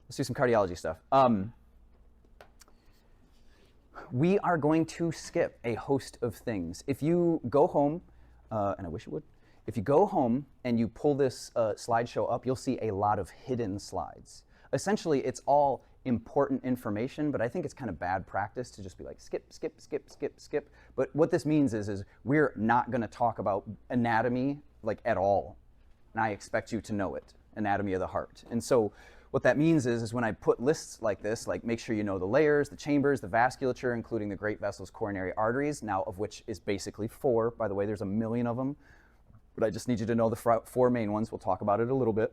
Let's do some cardiology stuff. We are going to skip a host of things. If you go home, and I wish you would, if you go home and you pull this slideshow up, you'll see a lot of hidden slides. Essentially, it's all important information, but I think it's kind of bad practice to just be like skip, skip, skip, skip, skip. But what this means is we're not going to talk about anatomy like at all, and I expect you to know it, anatomy of the heart. And so what that means is when I put lists like this, like make sure you know the layers, the chambers, the vasculature, including the great vessels, coronary arteries, now of which is basically 4. By the way, there's a million of them, but I just need you to know the 4 main ones. We'll talk about it a little bit.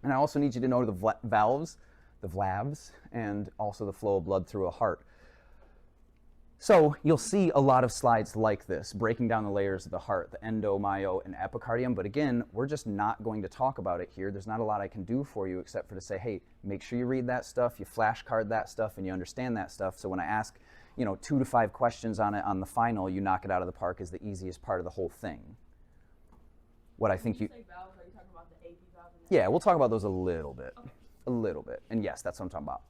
And I also need you to know the valves, the VLAVs, and also the flow of blood through a heart. So you'll see a lot of slides like this, breaking down the layers of the heart, the endo, myo, and epicardium. But again, we're just not going to talk about it here. There's not a lot I can do for you except for to say, hey, make sure you read that stuff, you flashcard that stuff, and you understand that stuff. So when I ask, 2 to 5 questions on it on the final, you knock it out of the park is the easiest part of the whole thing. What I think you say valves, are you talking about the AV valve? Yeah, we'll talk about those a little bit. Okay. A little bit. And yes, that's what I'm talking about.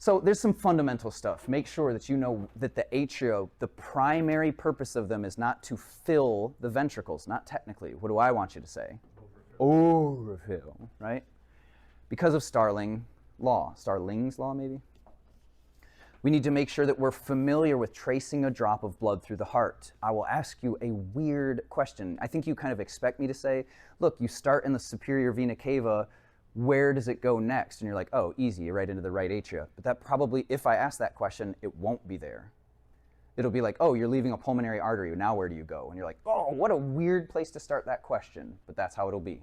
So there's some fundamental stuff. Make sure that you know that the atria, the primary purpose of them is not to fill the ventricles, not technically. What do I want you to say? Overfill, right? Because of Starling's law maybe? We need to make sure that we're familiar with tracing a drop of blood through the heart. I will ask you a weird question. I think you kind of expect me to say, look, you start in the superior vena cava, where does it go next? And you're like, oh, easy, you're right into the right atria. But that probably, if I ask that question, it won't be there. It'll be like, oh, you're leaving a pulmonary artery, now where do you go? And you're like, oh, what a weird place to start that question. But that's how it'll be.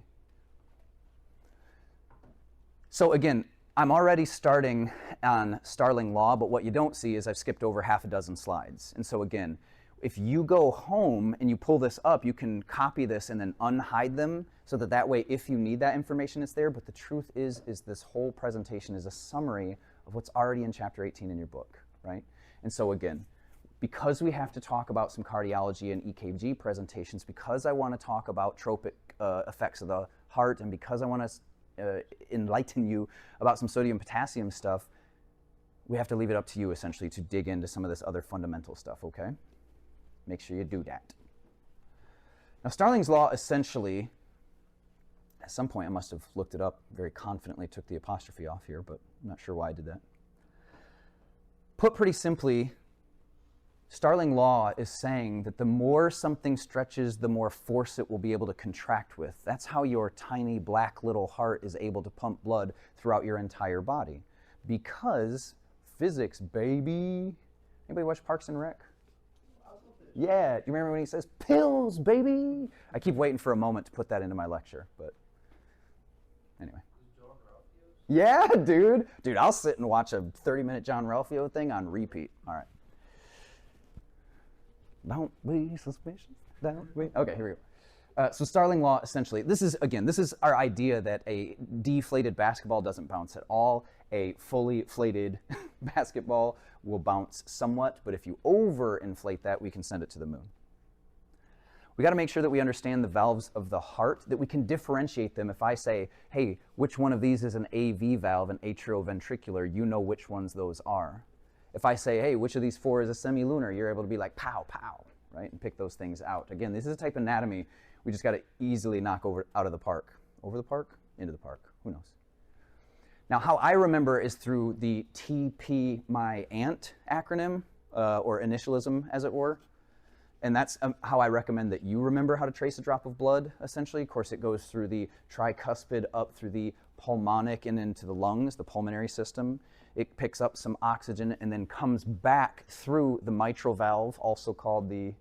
So again, I'm already starting on Starling law, but what you don't see is I've skipped over half a dozen slides. And so again, if you go home and you pull this up, you can copy this and then unhide them so that way, if you need that information, it's there. But the truth is this whole presentation is a summary of what's already in chapter 18 in your book, right? And so again, because we have to talk about some cardiology and EKG presentations, because I want to talk about tropic effects of the heart, and because I want to enlighten you about some sodium potassium stuff, we have to leave it up to you essentially to dig into some of this other fundamental stuff, okay? Make sure you do that. Now, Starling's law essentially, at some point I must have looked it up very confidently, took the apostrophe off here, but I'm not sure why I did that. Put pretty simply, Starling law is saying that the more something stretches, the more force it will be able to contract with. That's how your tiny black little heart is able to pump blood throughout your entire body. Because physics, baby. Anybody watch Parks and Rec? Yeah, do you remember when he says, pills, baby? I keep waiting for a moment to put that into my lecture, but anyway. Yeah, dude. Dude, I'll sit and watch a 30-minute John Ralphio thing on repeat. All right. Don't be suspicious. Don't be. Okay, here we go. So Starling law, essentially, this is our idea that a deflated basketball doesn't bounce at all. A fully inflated basketball will bounce somewhat, but if you overinflate that, we can send it to the moon. We got to make sure that we understand the valves of the heart, that we can differentiate them. If I say, hey, which one of these is an AV valve, an atrioventricular, you know which ones those are. If I say, hey, which of these 4 is a semilunar, you're able to be like, pow, pow, right, and pick those things out. Again, this is a type of anatomy we just got to easily knock out of the park. Over the park? Into the park. Who knows? Now, how I remember is through the TP my aunt acronym, or initialism, as it were. And that's how I recommend that you remember how to trace a drop of blood, essentially. Of course, it goes through the tricuspid up through the pulmonic and into the lungs, the pulmonary system. It picks up some oxygen and then comes back through the mitral valve, also called the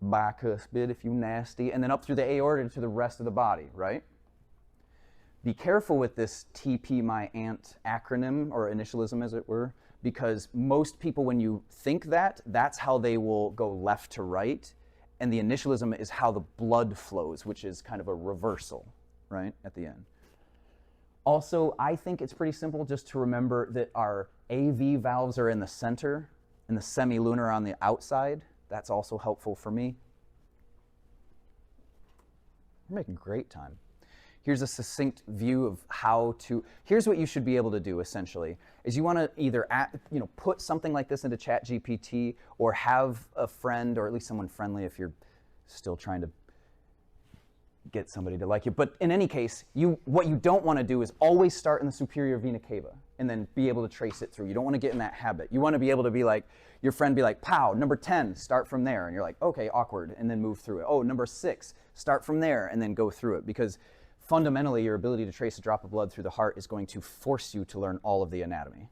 bicuspid, if you nasty, and then up through the aorta to the rest of the body, right? Be careful with this TP my aunt acronym, or initialism as it were, because most people, when you think that's how they will go left to right, and the initialism is how the blood flows, which is kind of a reversal, right, at the end. Also, I think it's pretty simple just to remember that our AV valves are in the center and the semilunar on the outside. That's also helpful for me. We're making great time. Here's a succinct view of how to, here's what you should be able to do essentially, is you want to either put something like this into ChatGPT or have a friend, or at least someone friendly if you're still trying to get somebody to like you. But in any case, what you don't want to do is always start in the superior vena cava and then be able to trace it through. You don't want to get in that habit. You want to be able to be like, your friend be like, pow, number 10, start from there. And you're like, okay, awkward, and then move through it. Oh, number 6, start from there, and then go through it. Because fundamentally, your ability to trace a drop of blood through the heart is going to force you to learn all of the anatomy.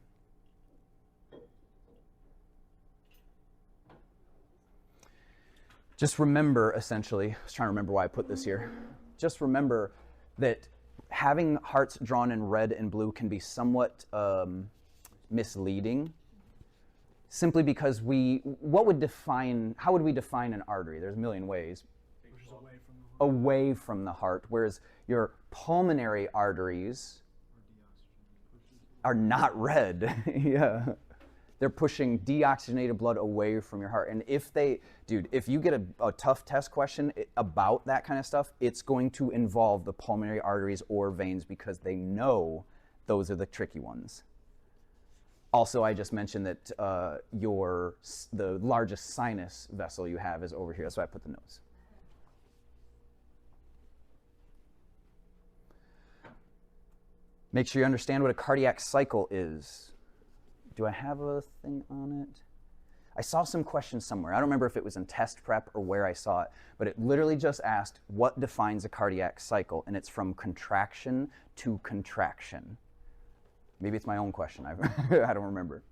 Just remember, essentially, I was trying to remember why I put this here. Just remember that having hearts drawn in red and blue can be somewhat misleading, simply because how would we define an artery? There's a million ways. Away from the heart, whereas your pulmonary arteries are not red. Yeah. They're pushing deoxygenated blood away from your heart. And if you get a tough test question about that kind of stuff, it's going to involve the pulmonary arteries or veins, because they know those are the tricky ones. Also, I just mentioned that the largest sinus vessel you have is over here. That's why I put the nose. Make sure you understand what a cardiac cycle is. Do I have a thing on it? I saw some questions somewhere. I don't remember if it was in test prep or where I saw it, but it literally just asked, what defines a cardiac cycle? And it's from contraction to contraction. Maybe it's my own question. I don't remember.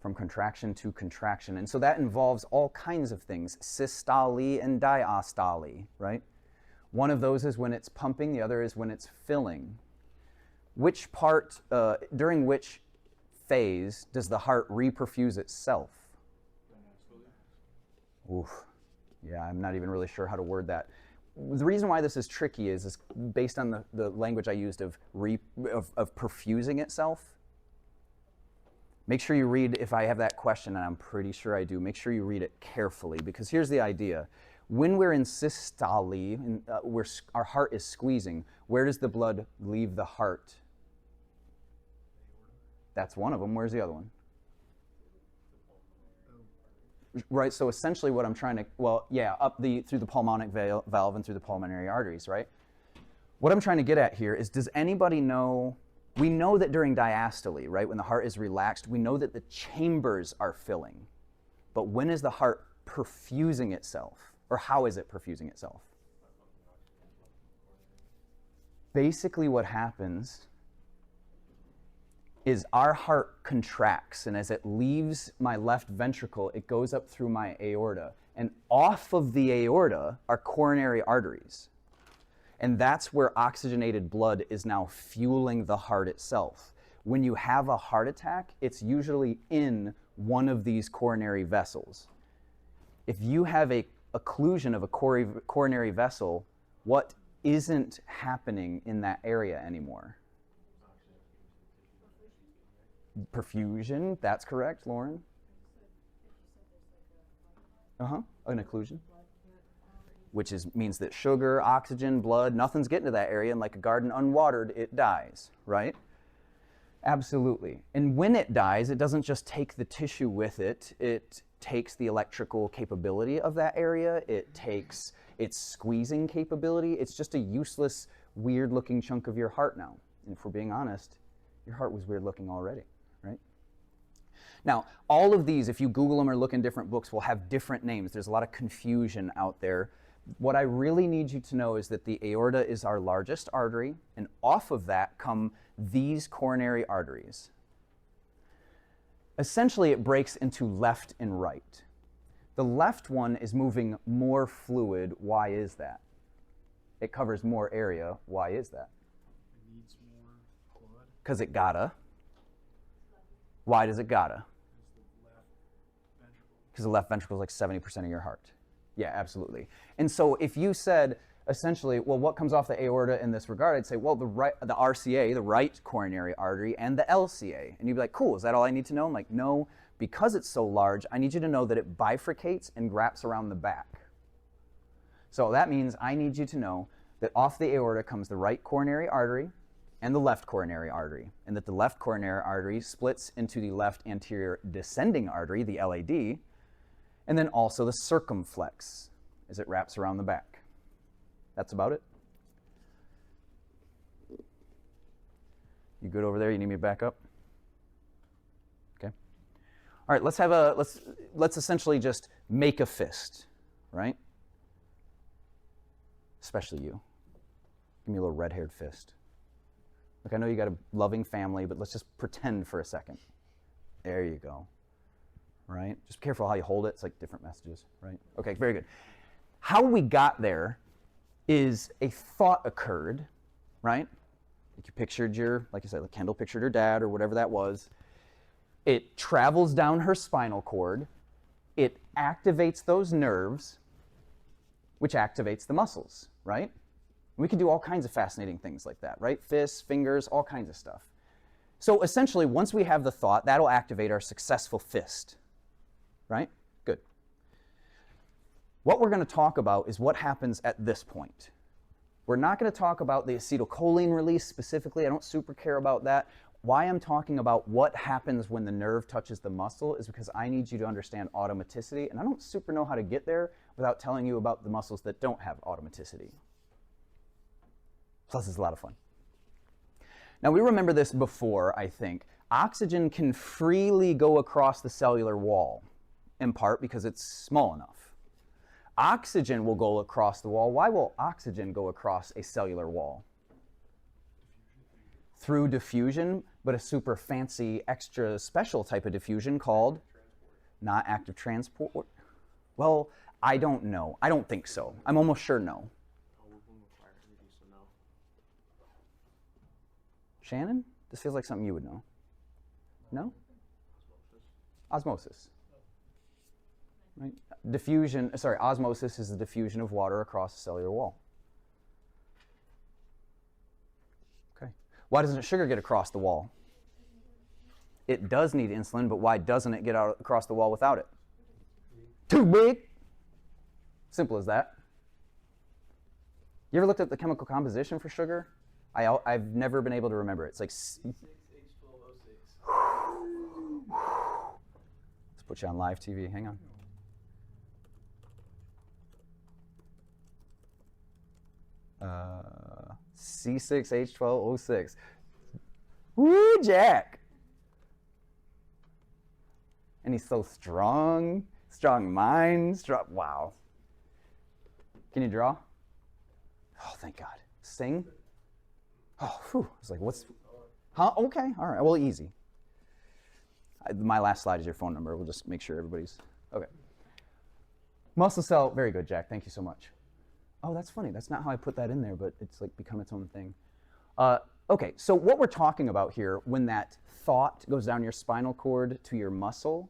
From contraction to contraction. And so that involves all kinds of things, systole and diastole, right? One of those is when it's pumping, the other is when it's filling. Which part, during which phase does the heart reperfuse itself? Oof. Yeah, I'm not even really sure how to word that. The reason why this is tricky is based on the language I used of perfusing itself. Make sure you read, if I have that question, and I'm pretty sure I do, make sure you read it carefully, because here's the idea. When we're in systole, our heart is squeezing, where does the blood leave the heart? That's one of them. Where's the other one? Right, so essentially what I'm trying to, through the pulmonic valve and through the pulmonary arteries, right? What I'm trying to get at here is, does anybody know, we know that during diastole, right, when the heart is relaxed, we know that the chambers are filling. But when is the heart perfusing itself? Or how is it perfusing itself? Basically what happens is our heart contracts, and as it leaves my left ventricle, it goes up through my aorta. And off of the aorta are coronary arteries. And that's where oxygenated blood is now fueling the heart itself. When you have a heart attack, it's usually in one of these coronary vessels. If you have a occlusion of a coronary vessel, what isn't happening in that area anymore? Perfusion, that's correct, Lauren. An occlusion. Which means that sugar, oxygen, blood, nothing's getting to that area, and like a garden unwatered, it dies, right? Absolutely. And when it dies, it doesn't just take the tissue with it, it takes the electrical capability of that area, it takes its squeezing capability. It's just a useless, weird-looking chunk of your heart now. And if we're being honest, your heart was weird-looking already, right? Now, all of these, if you Google them or look in different books, will have different names. There's a lot of confusion out there. What I really need you to know is that the aorta is our largest artery, and off of that come these coronary arteries. Essentially, it breaks into left and right. The left one is moving more fluid. Why is that? It covers more area. Why is that? It needs more blood. Because it gotta. Why does it gotta? Because the left ventricle is like 70% of your heart. Yeah, absolutely. And so if you said, essentially, well, what comes off the aorta in this regard? I'd say, well, the RCA, the right coronary artery, and the LCA. And you'd be like, cool, is that all I need to know? I'm like, no, because it's so large, I need you to know that it bifurcates and wraps around the back. So that means I need you to know that off the aorta comes the right coronary artery and the left coronary artery, and that the left coronary artery splits into the left anterior descending artery, the LAD, and then also the circumflex as it wraps around the back. That's about it. You good over there? You need me to back up? Okay. All right, let's essentially just make a fist, right? Especially you. Give me a little red-haired fist. Look, I know you got a loving family, but let's just pretend for a second. There you go. Right? Just be careful how you hold it. It's like different messages, right? Okay, very good. How we got there is a thought occurred, right? Like you pictured like you said, like Kendall pictured her dad or whatever that was. It travels down her spinal cord. It activates those nerves, which activates the muscles, right? We can do all kinds of fascinating things like that, right? Fists, fingers, all kinds of stuff. So essentially, once we have the thought, that'll activate our successful fist, right? Good. What we're going to talk about is what happens at this point. We're not going to talk about the acetylcholine release specifically. I don't super care about that. Why I'm talking about what happens when the nerve touches the muscle is because I need you to understand automaticity, and I don't super know how to get there without telling you about the muscles that don't have automaticity. Plus, it's a lot of fun. Now, we remember this before, I think. Oxygen can freely go across the cellular wall, in part because it's small enough. Oxygen will go across the wall. Why will oxygen go across a cellular wall? Through diffusion, but a super fancy, extra special type of diffusion called not active transport. Well, I don't know. I don't think so. I'm almost sure no. Shannon? This feels like something you would know. No? Osmosis. Right? Osmosis is the diffusion of water across the cellular wall. Okay. Why doesn't sugar get across the wall? It does need insulin, but why doesn't it get out across the wall without it? Too big. Simple as that. You ever looked at the chemical composition for sugar? I've never been able to remember it. It's like let's put you on live TV. Hang on. C6H12O6. Woo, Jack! And he's so strong mind, wow. Can you draw? Oh, thank God. Sing? Oh, whew. I was like, what's, huh? Okay, all right, well, easy. My last slide is your phone number. We'll just make sure everybody's, okay. Muscle cell, very good, Jack, thank you so much. Oh, that's funny, that's not how I put that in there, but it's like become its own thing. Okay, so what we're talking about here, when that thought goes down your spinal cord to your muscle,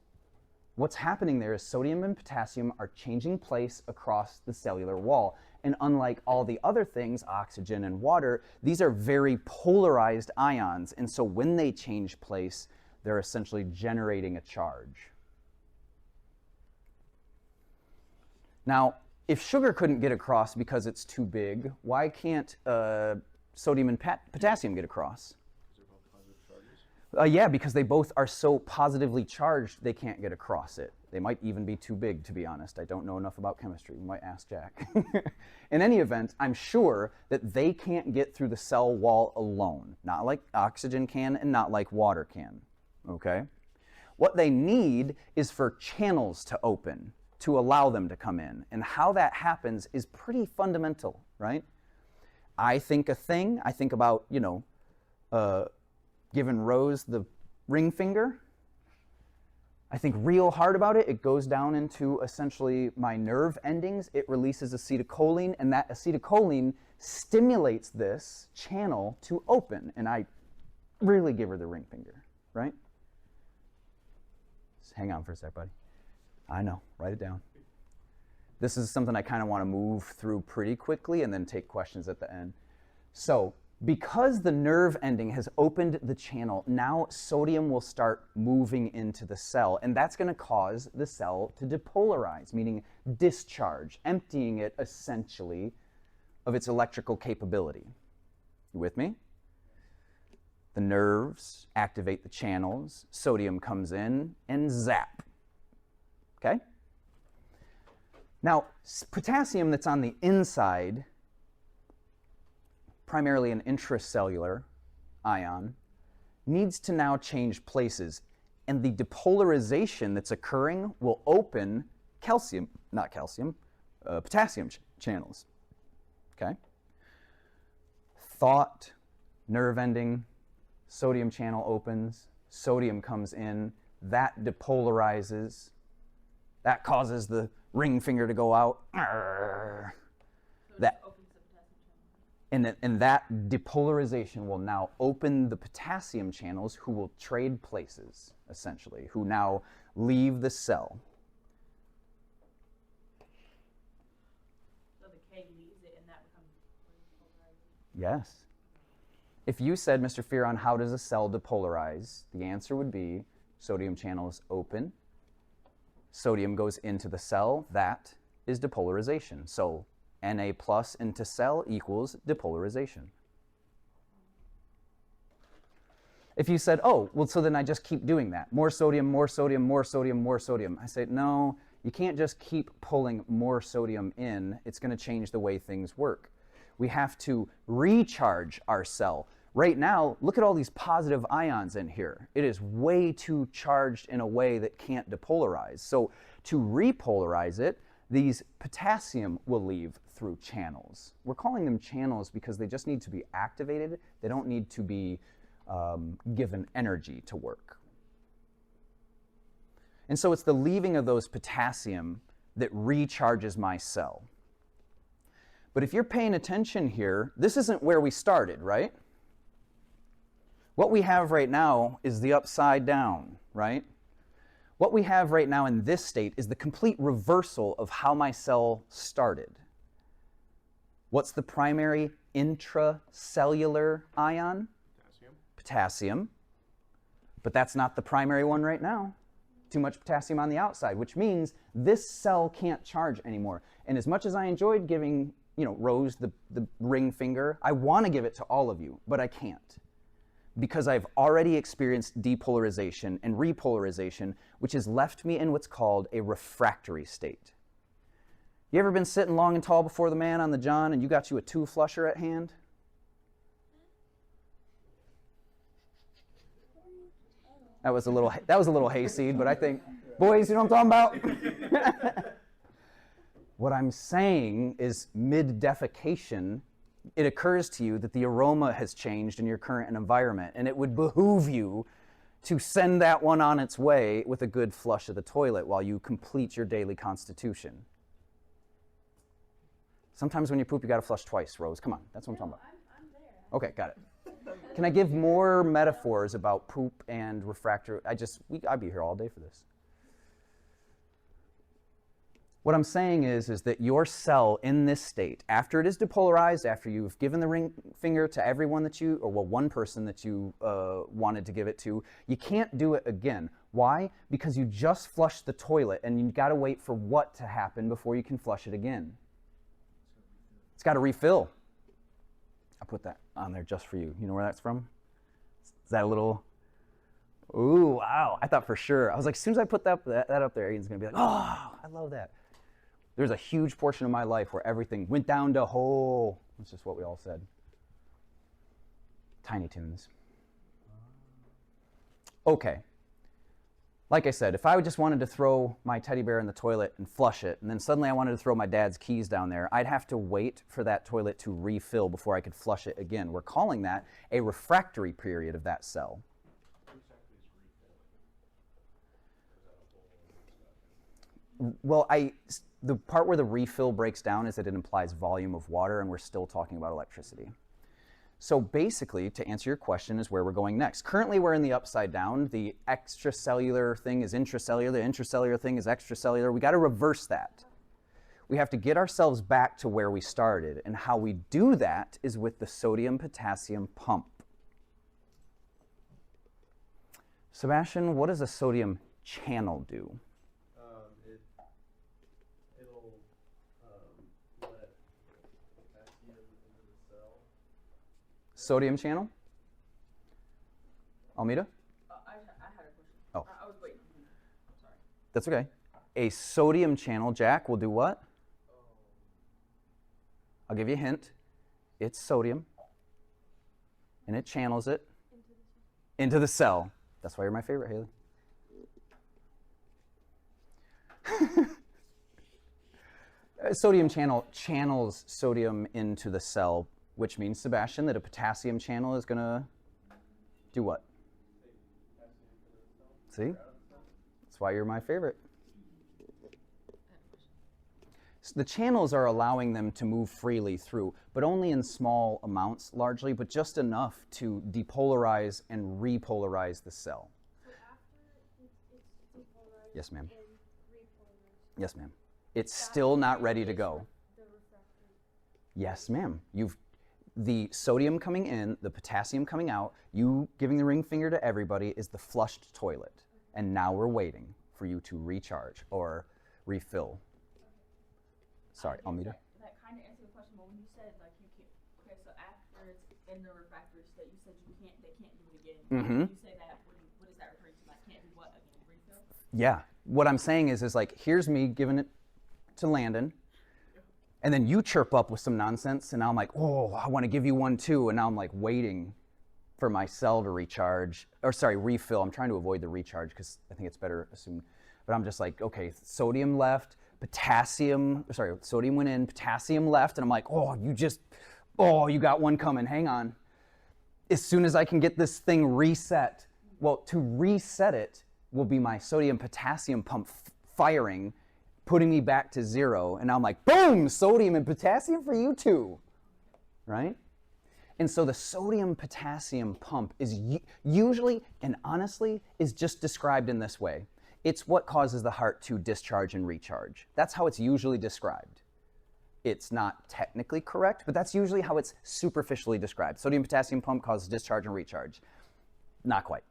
what's happening there is sodium and potassium are changing place across the cellular wall. And unlike all the other things, oxygen and water, these are very polarized ions. And so when they change place, they're essentially generating a charge. Now, if sugar couldn't get across because it's too big, why can't sodium and potassium get across? Yeah, because they both are so positively charged, they can't get across it. They might even be too big, to be honest. I don't know enough about chemistry. We might ask Jack. In any event, I'm sure that they can't get through the cell wall alone, not like oxygen can and not like water can, okay? What they need is for channels to open to allow them to come in. And how that happens is pretty fundamental, right? I think about, giving Rose the ring finger. I think real hard about it. It goes down into essentially my nerve endings. It releases acetylcholine, and that acetylcholine stimulates this channel to open. And I really give her the ring finger, right? Just hang on for a sec, buddy. I know, write it down. This is something I kind of want to move through pretty quickly and then take questions at the end. So Because the nerve ending has opened the channel, now sodium will start moving into the cell, and that's going to cause the cell to depolarize, meaning discharge, emptying it essentially of its electrical capability. You with me? The nerves activate the channels, sodium comes in, and zap. Okay? Now, potassium that's on the inside, primarily an intracellular ion, needs to now change places, and the depolarization that's occurring will open potassium channels. Okay? Thought, nerve ending, sodium channel opens, sodium comes in, that depolarizes, that causes the ring finger to go out. That, and that depolarization will now open the potassium channels, who will trade places, essentially, who now leave the cell. So the K leaves it and that becomes polarizing? Yes. If you said, Mr. Fearon, how does a cell depolarize? The answer would be sodium channels open, sodium goes into the cell, that is depolarization. So Na plus into cell equals depolarization. If you said, oh, well, so then I just keep doing that. More sodium, more sodium, more sodium, more sodium. I say, no, you can't just keep pulling more sodium in. It's going to change the way things work. We have to recharge our cell. Right now, look at all these positive ions in here. It is way too charged in a way that can't depolarize. So to repolarize it, these potassium will leave through channels. We're calling them channels because they just need to be activated. They don't need to be given energy to work. And so it's the leaving of those potassium that recharges my cell. But if you're paying attention here, this isn't where we started, right? What we have right now is the upside down, right? What we have right now in this state is the complete reversal of how my cell started. What's the primary intracellular ion? Potassium. But that's not the primary one right now. Too much potassium on the outside, which means this cell can't charge anymore. And as much as I enjoyed giving, Rose the ring finger, I want to give it to all of you, but I can't. Because I've already experienced depolarization and repolarization, which has left me in what's called a refractory state. You ever been sitting long and tall before the man on the john and you got you a 2-flusher at hand? That was a little hayseed, but I think, boys, you know what I'm talking about? What I'm saying is mid-defecation, it occurs to you that the aroma has changed in your current environment, and it would behoove you to send that one on its way with a good flush of the toilet while you complete your daily constitution. Sometimes when you poop, you got to flush twice, Rose. Come on, that's what I'm talking about. I'm there. Okay, got it. Can I give more metaphors about poop and refractory? I'd be here all day for this. What I'm saying is that your cell in this state, after it is depolarized, after you've given the ring finger to everyone one person that you wanted to give it to, you can't do it again. Why? Because you just flushed the toilet and you've got to wait for what to happen before you can flush it again. It's got to refill. I put that on there just for you. You know where that's from? Is that a little... Ooh, wow. I thought for sure. I was like, as soon as I put that up there, Aiden's going to be like, oh, I love that. There's a huge portion of my life where everything went down to whole. That's just what we all said. Tiny Toons. Okay. Like I said, if I just wanted to throw my teddy bear in the toilet and flush it, and then suddenly I wanted to throw my dad's keys down there, I'd have to wait for that toilet to refill before I could flush it again. We're calling that a refractory period of that cell. Well, the part where the refill breaks down is that it implies volume of water, and we're still talking about electricity. So basically, to answer your question, is where we're going next. Currently, we're in the upside down. The extracellular thing is intracellular. The intracellular thing is extracellular. We got to reverse that. We have to get ourselves back to where we started. And how we do that is with the sodium-potassium pump. Sebastian, what does a sodium channel do? It'll let potassium into the cell. Sodium channel? Almeida? I had a question. Oh. I was waiting. Sorry. That's okay. A sodium channel, Jack, will do what? I'll give you a hint. It's sodium, and it channels it into the cell. That's why you're my favorite, Haley. Sodium channel channels sodium into the cell, which means, Sebastian, that a potassium channel is going to do what? See? That's why you're my favorite. So the channels are allowing them to move freely through, but only in small amounts, largely, but just enough to depolarize and repolarize the cell. So after it's depolarized Yes, ma'am. and repolarized, Yes, ma'am. It's still not ready to go. the refractory. Yes, ma'am. You've the sodium coming in, the potassium coming out, you giving the ring finger to everybody is the flushed toilet. And now we're waiting for you to recharge or refill. Sorry, Almeida. That kind of answered the question, but when you said like you can't, okay, so after it's in the refractory state, you said they can't do it again. Mhm. You say that, what is that referring to? Like can't do what again? Refill? Yeah. What I'm saying is like, here's me giving it to Landon, and then you chirp up with some nonsense, and now I'm like, oh, I want to give you one too, and now I'm like waiting for my cell to recharge, or sorry, refill. I'm trying to avoid the recharge because I think it's better assumed. But I'm just like, okay, sodium left, sodium went in, potassium left, and I'm like, you got one coming, hang on. As soon as I can get this thing reset, well, to reset it will be my sodium-potassium pump firing, putting me back to zero, and now I'm like, boom, sodium and potassium for you too, right? And so the sodium-potassium pump is usually, and honestly, is just described in this way. It's what causes the heart to discharge and recharge. That's how it's usually described. It's not technically correct, but that's usually how it's superficially described. Sodium-potassium pump causes discharge and recharge. Not quite.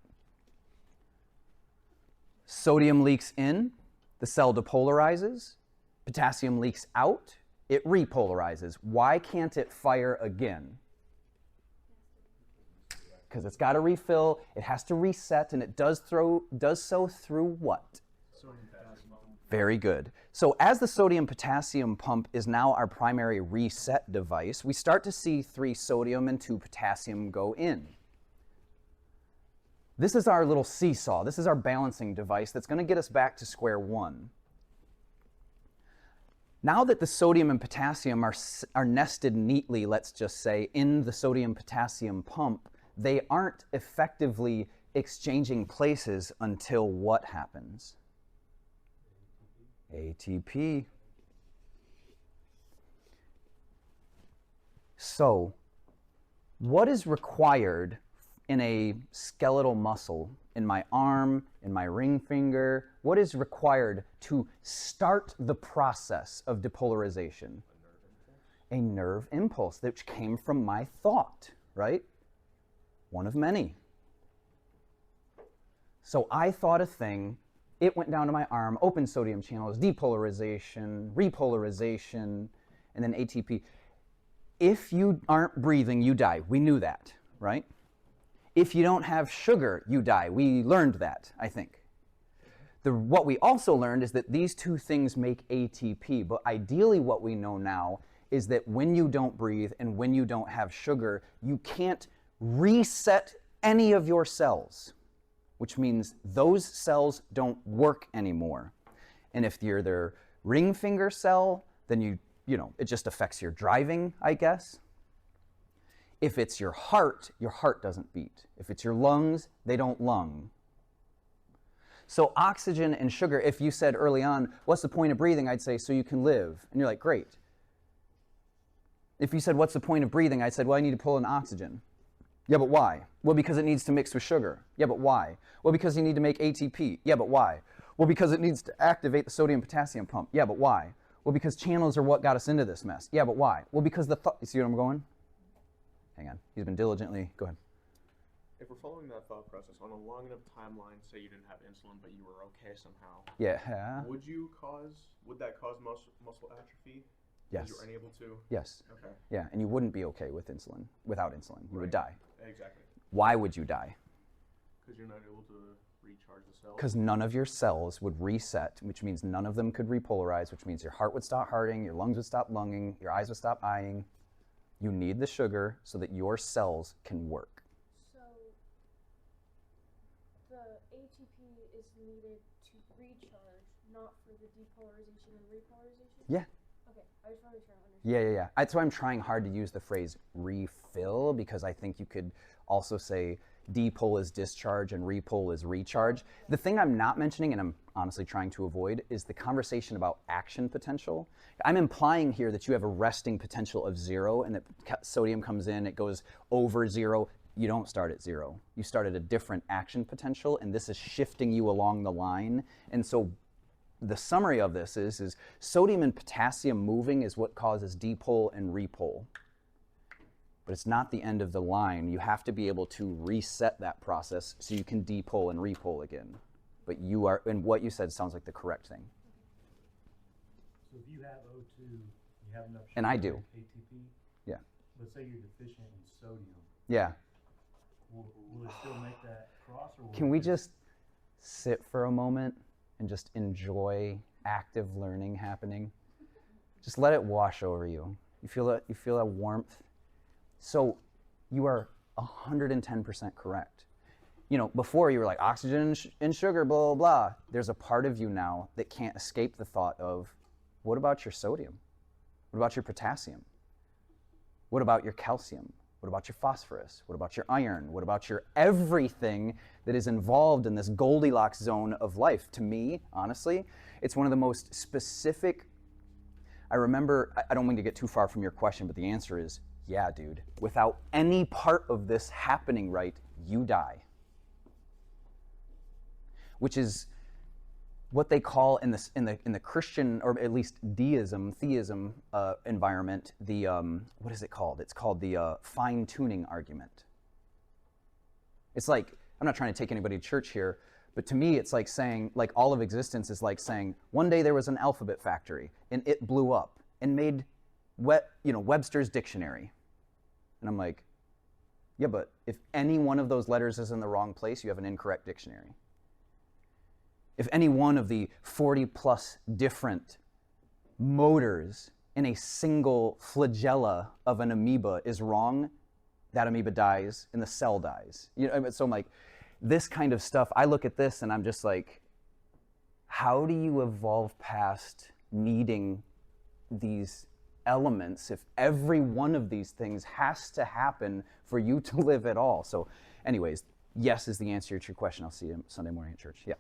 Sodium leaks in, the cell depolarizes. Potassium leaks out, it repolarizes. Why can't it fire again? Because it's got to refill, it has to reset, and it does so through what? Sodium potassium. Very good. So as the sodium-potassium pump is now our primary reset device, we start to see 3 sodium and 2 potassium go in. This is our little seesaw. This is our balancing device that's going to get us back to square one. Now that the sodium and potassium are nested neatly, let's just say, in the sodium-potassium pump, they aren't effectively exchanging places until what happens? ATP. So, what is required in a skeletal muscle, in my arm, in my ring finger? What is required to start the process of depolarization? A nerve impulse that came from my thought, right? One of many. So I thought a thing, it went down to my arm, open sodium channels, depolarization, repolarization, and then ATP. If you aren't breathing, you die. We knew that, right? If you don't have sugar, you die. We learned that, I think. What we also learned is that these two things make ATP, but ideally what we know now is that when you don't breathe and when you don't have sugar, you can't reset any of your cells, which means those cells don't work anymore. And if you're their ring finger cell, then you know, it just affects your driving, I guess. If it's your heart doesn't beat. If it's your lungs, they don't lung. So oxygen and sugar, if you said early on, what's the point of breathing? I'd say, so you can live. And you're like, great. If you said, what's the point of breathing? I said, well, I need to pull in oxygen. Yeah, but why? Well, because it needs to mix with sugar. Yeah, but why? Well, because you need to make ATP. Yeah, but why? Well, because it needs to activate the sodium-potassium pump. Yeah, but why? Well, because channels are what got us into this mess. Yeah, but why? Well, because you see what I'm going? Hang on. He's been diligently, go ahead. If we're following that thought process on a long enough timeline, say you didn't have insulin but you were okay somehow, Yeah. would that cause muscle atrophy? Yes. Because you were unable to? Yes. Okay. Yeah, and you wouldn't be okay with insulin, without insulin. You would die. Exactly. Why would you die? Because you're not able to recharge the cells? Because none of your cells would reset, which means none of them could repolarize, which means your heart would stop hearting, your lungs would stop lunging, your eyes would stop eyeing. You need the sugar so that your cells can work. So the ATP is needed to recharge, not for the depolarization and repolarization? Yeah. Okay, I just want to make sure I understand. Yeah. That's why I'm trying hard to use the phrase refill, because I think you could also say depol is discharge and repol is recharge. The thing I'm not mentioning, and I'm honestly trying to avoid, is the conversation about action potential. I'm implying here that you have a resting potential of 0 and that sodium comes in, it goes over 0. You don't start at 0. You start at a different action potential, and this is shifting you along the line. And so the summary of this is sodium and potassium moving is what causes depol and repol. But it's not the end of the line. You have to be able to reset that process so you can depol and repol again. But you are, and what you said sounds like the correct thing. So if you have O2, you have enough sugar And I do. ATP. Yeah. Let's say you're deficient in sodium. Yeah. Will it still make that cross? Or will Can it we just sit for a moment and just enjoy active learning happening? Just let it wash over you. You feel that warmth? So you are 110% correct. You know, before you were like oxygen and sugar, blah, blah, blah. There's a part of you now that can't escape the thought of, what about your sodium? What about your potassium? What about your calcium? What about your phosphorus? What about your iron? What about your everything that is involved in this Goldilocks zone of life? To me, honestly, it's one of the most specific. I remember, I don't mean to get too far from your question, but the answer is, yeah, dude. Without any part of this happening right, you die. Which is what they call in the Christian, or at least theism environment, the what is it called? It's called the fine-tuning argument. It's like, I'm not trying to take anybody to church here, but to me it's like saying, like all of existence is like saying, one day there was an alphabet factory and it blew up and made Webster's dictionary. And I'm like, yeah, but if any one of those letters is in the wrong place, you have an incorrect dictionary. If any one of the 40 plus different motors in a single flagella of an amoeba is wrong, that amoeba dies and the cell dies. So I'm like, this kind of stuff, I look at this and I'm just like, how do you evolve past needing these elements if every one of these things has to happen for you to live at all? So anyways, yes is the answer to your question. I'll see you Sunday morning at church. Yeah.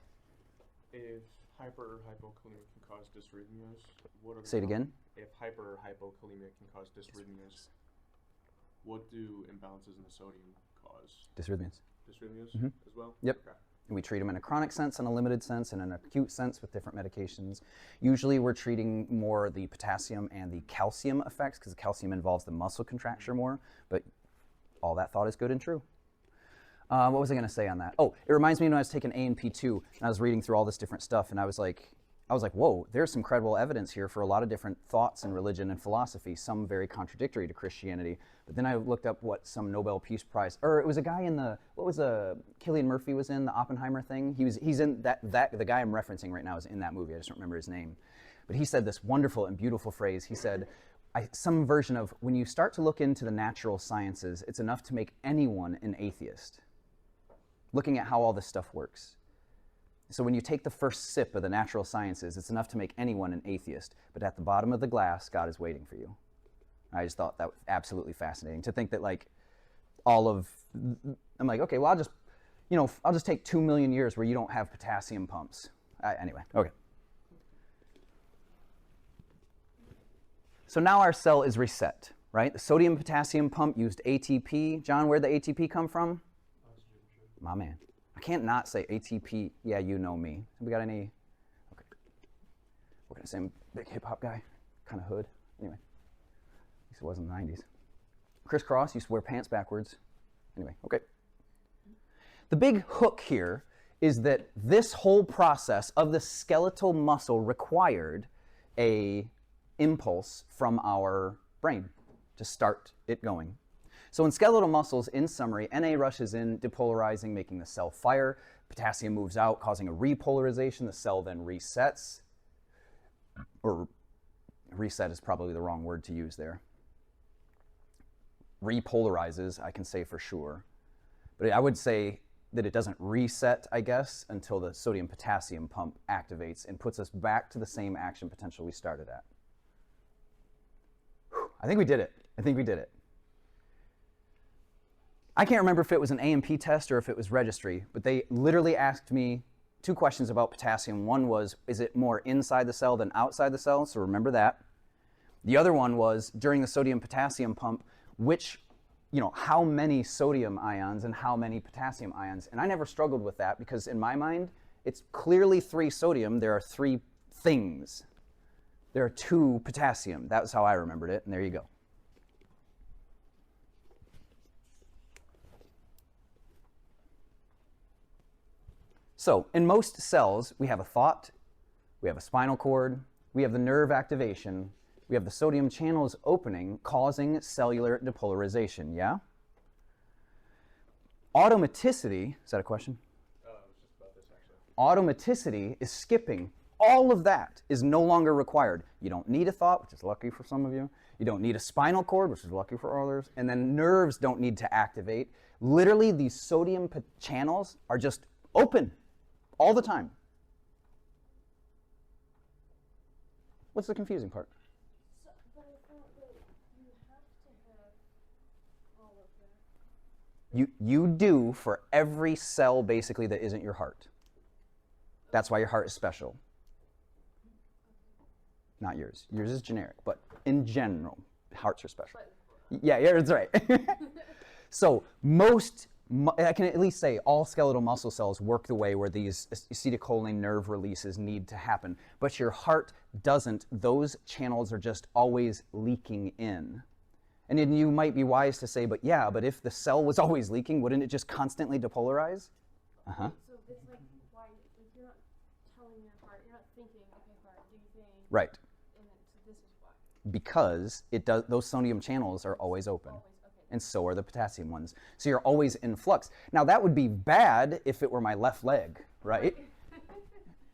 If hyper or hypokalemia can cause dysrhythmias, what are the Say it again. If hyper or hypokalemia can cause dysrhythmias, what do imbalances in the sodium cause? Dysrhythmias. Dysrhythmias as well? Yep. Okay. And we treat them in a chronic sense, in a limited sense, and an acute sense with different medications. Usually we're treating more the potassium and the calcium effects because the calcium involves the muscle contracture more, but all that thought is good and true. What was I going to say on that? Oh, it reminds me when I was taking A&P2 and I was reading through all this different stuff and I was like, whoa, there's some credible evidence here for a lot of different thoughts in religion and philosophy, some very contradictory to Christianity. But then I looked up what some Nobel Peace Prize, or it was a guy in Cillian Murphy was in the Oppenheimer thing. He's in the guy I'm referencing right now is in that movie. I just don't remember his name. But he said this wonderful and beautiful phrase. He said, some version of, when you start to look into the natural sciences, it's enough to make anyone an atheist. Looking at how all this stuff works. So when you take the first sip of the natural sciences, it's enough to make anyone an atheist. But at the bottom of the glass, God is waiting for you. I just thought that was absolutely fascinating to think that I'm like, okay, well, I'll just take 2 million years where you don't have potassium pumps. Anyway, okay. So now our cell is reset, right? The sodium potassium pump used ATP. John, where'd the ATP come from? My man. I can't not say ATP. Yeah, you know me. We got any? Okay. What can I say? I'm a big hip hop guy, kind of hood. Anyway, at least it was in the 90s. Crisscross used to wear pants backwards. Anyway, okay. The big hook here is that this whole process of the skeletal muscle required a impulse from our brain to start it going. So in skeletal muscles, in summary, Na rushes in, depolarizing, making the cell fire. Potassium moves out, causing a repolarization. The cell then resets. Or reset is probably the wrong word to use there. Repolarizes, I can say for sure. But I would say that it doesn't reset, I guess, until the sodium-potassium pump activates and puts us back to the same action potential we started at. I think we did it. I think we did it. I can't remember if it was an A&P test or if it was registry, but they literally asked me 2 questions about potassium. One was, is it more inside the cell than outside the cell? So remember that. The other one was, during the sodium-potassium pump, how many sodium ions and how many potassium ions. And I never struggled with that because in my mind, it's clearly 3 sodium. There are 3 things. There are 2 potassium. That was how I remembered it, and there you go. So in most cells, we have a thought, we have a spinal cord, we have the nerve activation, we have the sodium channels opening, causing cellular depolarization, yeah? Automaticity, is that a question? It was just about this, actually. Automaticity is skipping. All of that is no longer required. You don't need a thought, which is lucky for some of you. You don't need a spinal cord, which is lucky for others. And then nerves don't need to activate. Literally, these sodium channels are just open all the time. What's the confusing part? So, but I thought that you have to have all of that. You do for every cell, basically, that isn't your heart. That's why your heart is special. Not yours. Yours is generic, but in general, hearts are special. Yeah, that's right. So I can at least say all skeletal muscle cells work the way where these acetylcholine nerve releases need to happen. But your heart doesn't. Those channels are just always leaking in. And then you might be wise to say, but if the cell was always leaking, wouldn't it just constantly depolarize? Uh-huh. So it's like, why, like you're not telling your heart, you're not thinking, okay, heart, do you think? Right. And then, so this is why. Because those sodium channels are always open. Always, okay. And so are the potassium ones. So you're always in flux. Now that would be bad if it were my left leg, right?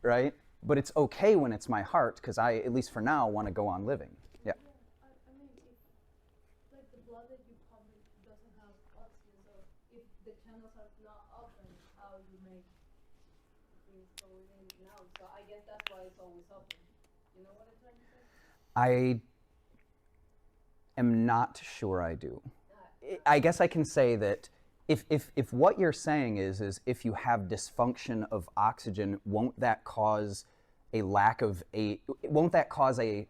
Right? But it's okay when it's my heart because I, at least for now, want to go on living. Yeah. I mean, if like the blood that you pump doesn't have oxygen, so if the channels are not open, how you make things go in and out? So I guess that's why it's always open. You know what I'm trying to say? I am not sure I do. I guess I can say that if what you're saying is if you have dysfunction of oxygen, won't that cause a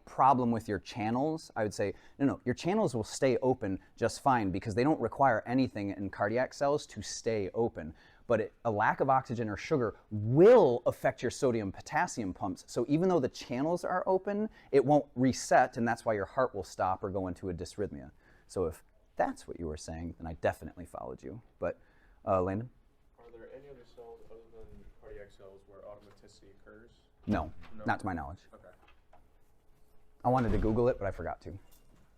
problem with your channels? I would say, no, your channels will stay open just fine because they don't require anything in cardiac cells to stay open. But a lack of oxygen or sugar will affect your sodium-potassium pumps. So even though the channels are open, it won't reset, and that's why your heart will stop or go into a dysrhythmia. So if that's what you were saying, then I definitely followed you. But Landon? Are there any other cells other than cardiac cells where automaticity occurs? No, not to my knowledge. Okay. I wanted to Google it, but I forgot to.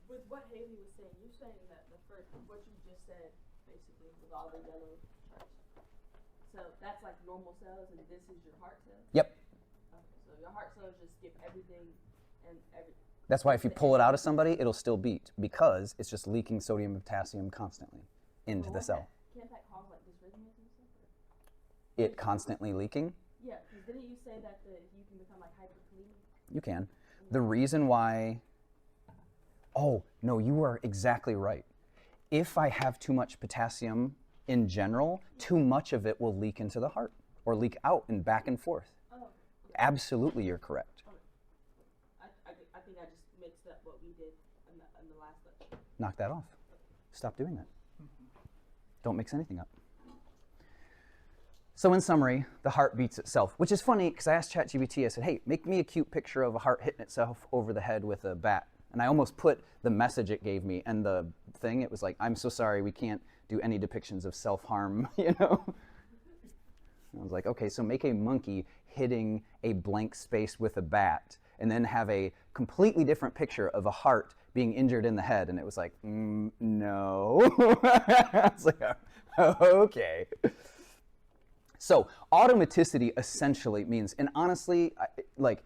With what Haley was saying, you're saying that the first, what you just said, basically, with all the yellow charts. So that's like normal cells, and this is your heart cells? Yep. Okay, so your heart cells just skip everything and everything. That's why if you pull it out of somebody, it'll still beat because it's just leaking sodium and potassium constantly into the cell. Can't that cause like dysrhythmias and stuff? It constantly leaking? Yeah, because didn't you say that you can become like hyperkalemic? You can. The reason why... Oh, no, you are exactly right. If I have too much potassium in general, too much of it will leak into the heart or leak out and back and forth. Oh. Absolutely, you're correct. I think I just mixed up what we did in the last lecture. Knock that off. Stop doing that. Don't mix anything up. So in summary, the heart beats itself, which is funny because I asked ChatGPT, I said, hey, make me a cute picture of a heart hitting itself over the head with a bat. And I almost put the message it gave me and the thing, it was like, I'm so sorry, we can't do any depictions of self-harm, you know? I was like, okay, so make a monkey hitting a blank space with a bat and then have a completely different picture of a heart being injured in the head. And it was like, no. I was like, okay. So automaticity essentially means, and honestly, like,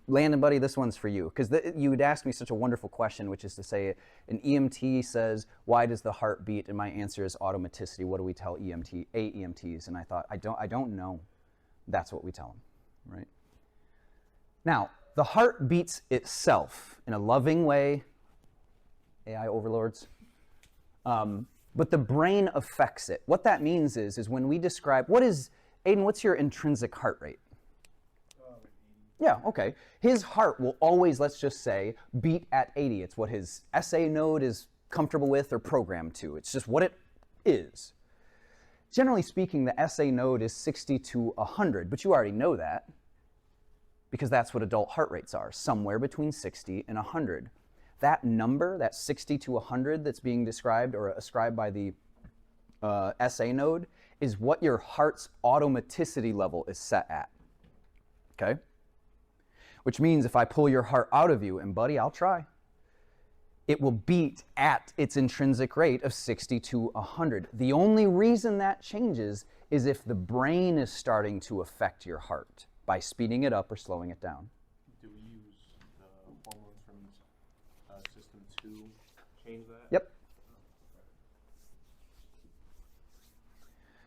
Landon, buddy, this one's for you, because you would ask me such a wonderful question, which is to say, an EMT says, why does the heart beat? And my answer is automaticity. What do we tell AEMTs? And I thought, I don't know. That's what we tell them, right? Now, the heart beats itself in a loving way, AI overlords, but the brain affects it. What that means is when we describe, Aiden, what's your intrinsic heart rate? Yeah, okay. His heart will always, let's just say, beat at 80. It's what his SA node is comfortable with or programmed to. It's just what it is. Generally speaking, the SA node is 60 to 100, but you already know that because that's what adult heart rates are, somewhere between 60 and 100. That number, that 60 to 100 that's being described or ascribed by the SA node, is what your heart's automaticity level is set at, okay? Which means if I pull your heart out of you, and buddy, I'll try, it will beat at its intrinsic rate of 60 to 100. The only reason that changes is if the brain is starting to affect your heart by speeding it up or slowing it down. Do we use the hormones from system 2 change that? Yep.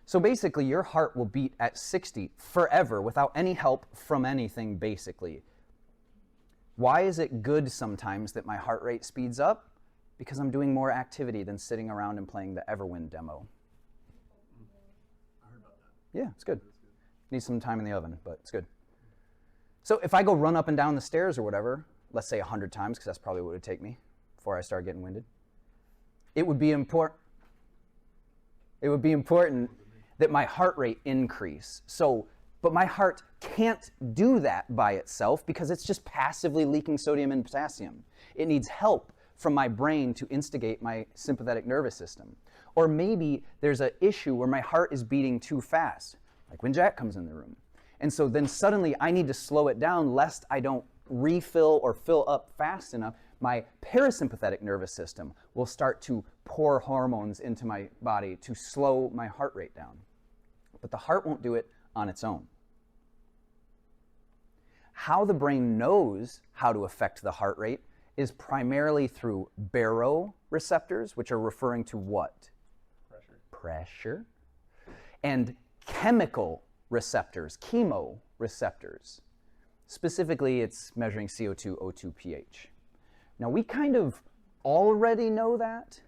So basically, your heart will beat at 60 forever without any help from anything, basically. Why is it good sometimes that my heart rate speeds up? Because I'm doing more activity than sitting around and playing the Everwind demo. I heard about that. Yeah, it's good. Needs some time in the oven, but it's good. So if I go run up and down the stairs or whatever, let's say 100 times, because that's probably what it would take me before I start getting winded, it would be important that my heart rate increase. But my heart can't do that by itself because it's just passively leaking sodium and potassium. It needs help from my brain to instigate my sympathetic nervous system. Or maybe there's an issue where my heart is beating too fast, like when Jack comes in the room. And so then suddenly I need to slow it down lest I don't refill or fill up fast enough. My parasympathetic nervous system will start to pour hormones into my body to slow my heart rate down. But the heart won't do it on its own. How the brain knows how to affect the heart rate is primarily through baroreceptors, which are referring to what? Pressure. And chemical receptors, chemoreceptors. Specifically, it's measuring CO2, O2, pH. Now, we kind of already know that.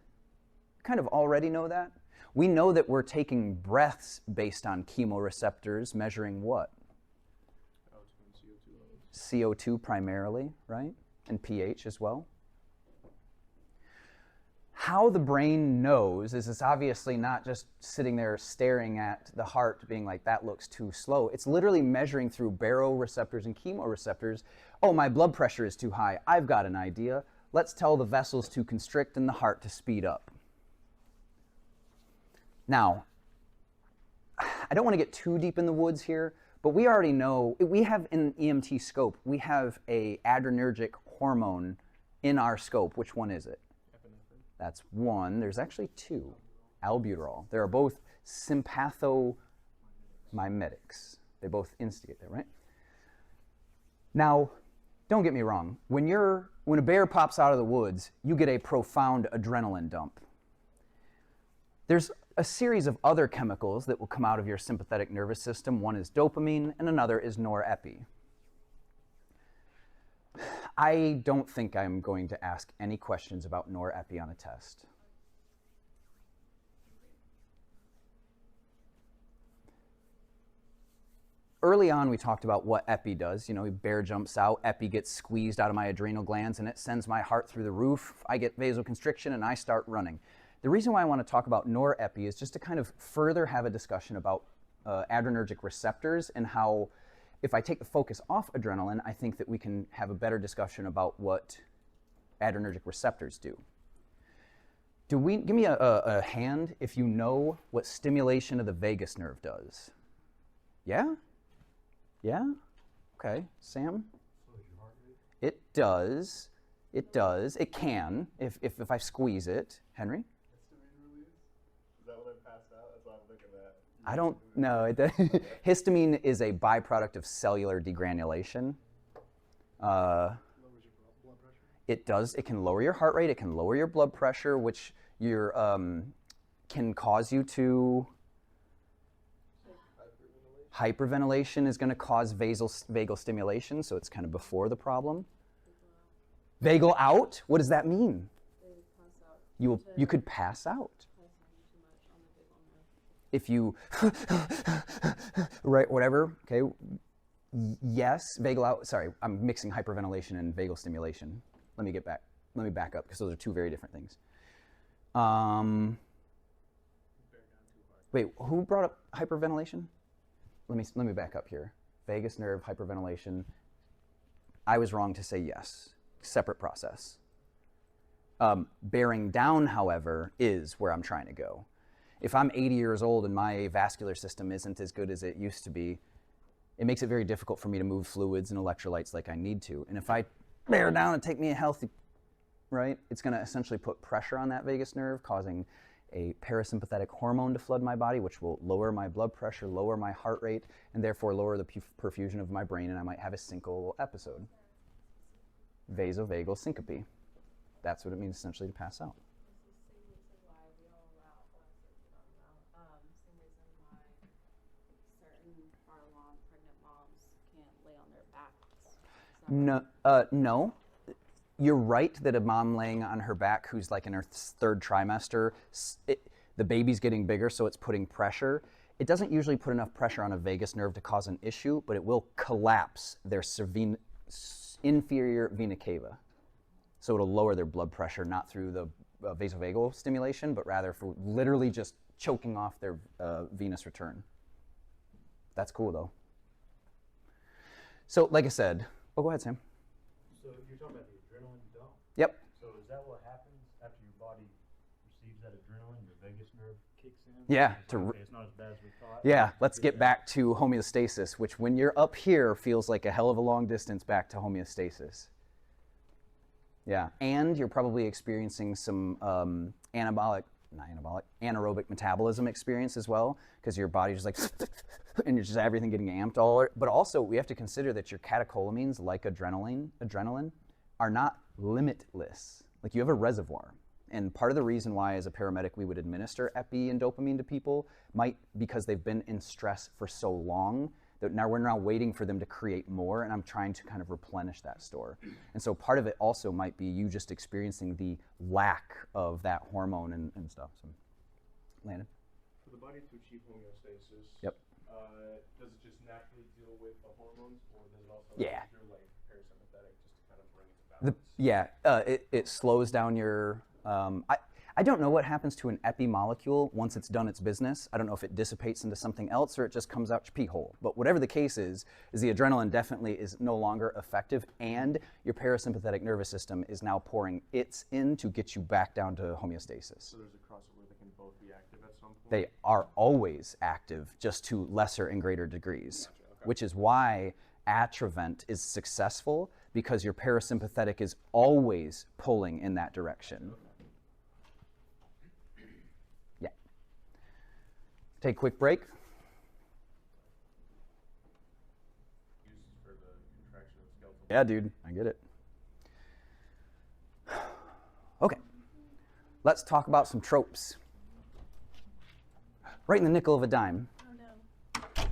We know that we're taking breaths based on chemoreceptors, measuring what? O2 and CO2 levels. CO2 primarily, right? And pH as well. How the brain knows is it's obviously not just sitting there staring at the heart being like, that looks too slow. It's literally measuring through baroreceptors and chemoreceptors. Oh, my blood pressure is too high. I've got an idea. Let's tell the vessels to constrict and the heart to speed up. Now, I don't want to get too deep in the woods here, but we already know, we have in EMT scope, we have a adrenergic hormone in our scope. Which one is it? Epinephrine. That's one. There's actually two. Albuterol. They are both sympathomimetics. They both instigate that, right? Now, don't get me wrong. When a bear pops out of the woods, you get a profound adrenaline dump. There's a series of other chemicals that will come out of your sympathetic nervous system. One is dopamine, and another is norepi. I don't think I'm going to ask any questions about norepi on a test. Early on, we talked about what epi does. You know, bear jumps out, epi gets squeezed out of my adrenal glands, and it sends my heart through the roof. I get vasoconstriction, and I start running. The reason why I want to talk about norepi is just to kind of further have a discussion about adrenergic receptors and how, if I take the focus off adrenaline, I think that we can have a better discussion about what adrenergic receptors do. Give me a hand if you know what stimulation of the vagus nerve does. Yeah? Yeah? Okay. Sam? So is your heart rate? It does. It does. It can, if I squeeze it. Henry? Histamine release? Is that what I passed out? That's what I'm looking at. I don't know. Histamine is a byproduct of cellular degranulation. Lowers your blood pressure? It does. It can lower your heart rate. It can lower your blood pressure, which can cause you to. Hyperventilation is going to cause vagal stimulation, so it's kind of before the problem. Vagal out? What does that mean? You could pass out. If you, right, whatever, okay, yes, vagal out, sorry, I'm mixing hyperventilation and vagal stimulation. Let me back up, because those are two very different things. Wait, who brought up hyperventilation? Let me back up here. Vagus nerve, hyperventilation. I was wrong to say yes, separate process. Bearing down, however, is where I'm trying to go. If I'm 80 years old and my vascular system isn't as good as it used to be, it makes it very difficult for me to move fluids and electrolytes like I need to. And if I bear down and take me a healthy, right, it's going to essentially put pressure on that vagus nerve, causing a parasympathetic hormone to flood my body, which will lower my blood pressure, lower my heart rate, and therefore lower the perfusion of my brain, and I might have a syncopal episode. Vasovagal syncope. That's what it means essentially to pass out. No. You're right that a mom laying on her back who's like in her third trimester, the baby's getting bigger, so it's putting pressure. It doesn't usually put enough pressure on a vagus nerve to cause an issue, but it will collapse their inferior vena cava. So it'll lower their blood pressure, not through the vasovagal stimulation, but rather for literally just choking off their venous return. That's cool, though. So, like I said, go ahead, Sam. So you're talking about the adrenaline dump? Yep. So is that what happens after your body receives that adrenaline, your vagus nerve kicks in? Yeah. It's not as bad as we thought? Yeah, let's get back to homeostasis, which when you're up here feels like a hell of a long distance back to homeostasis. Yeah, and you're probably experiencing some anaerobic metabolism experience as well, because your body's just like, and you're just everything getting amped all over. But also we have to consider that your catecholamines, like adrenaline, are not limitless. Like you have a reservoir. And part of the reason why as a paramedic we would administer epi and dopamine to people because they've been in stress for so long that now we're waiting for them to create more, and I'm trying to kind of replenish that store. And so part of it also might be you just experiencing the lack of that hormone and stuff. So, Landon? For the body to achieve homeostasis, Yep. Does it just naturally deal with the hormones, or does it also Yeah. through like parasympathetic just to kind of bring it to balance? It slows down your. I don't know what happens to an epi molecule once it's done its business. I don't know if it dissipates into something else or it just comes out your pee hole. But whatever the case is the adrenaline definitely is no longer effective, and your parasympathetic nervous system is now pouring its in to get you back down to homeostasis. So there's a crossover that can both be active at some point? They are always active, just to lesser and greater degrees, Gotcha, okay. which is why Atrovent is successful, because your parasympathetic is always pulling in that direction. Yeah. Take a quick break. Used for the contraction of skeletal. Yeah, dude, I get it. Okay, let's talk about some tropes. Right in the nickel of a dime. Oh no.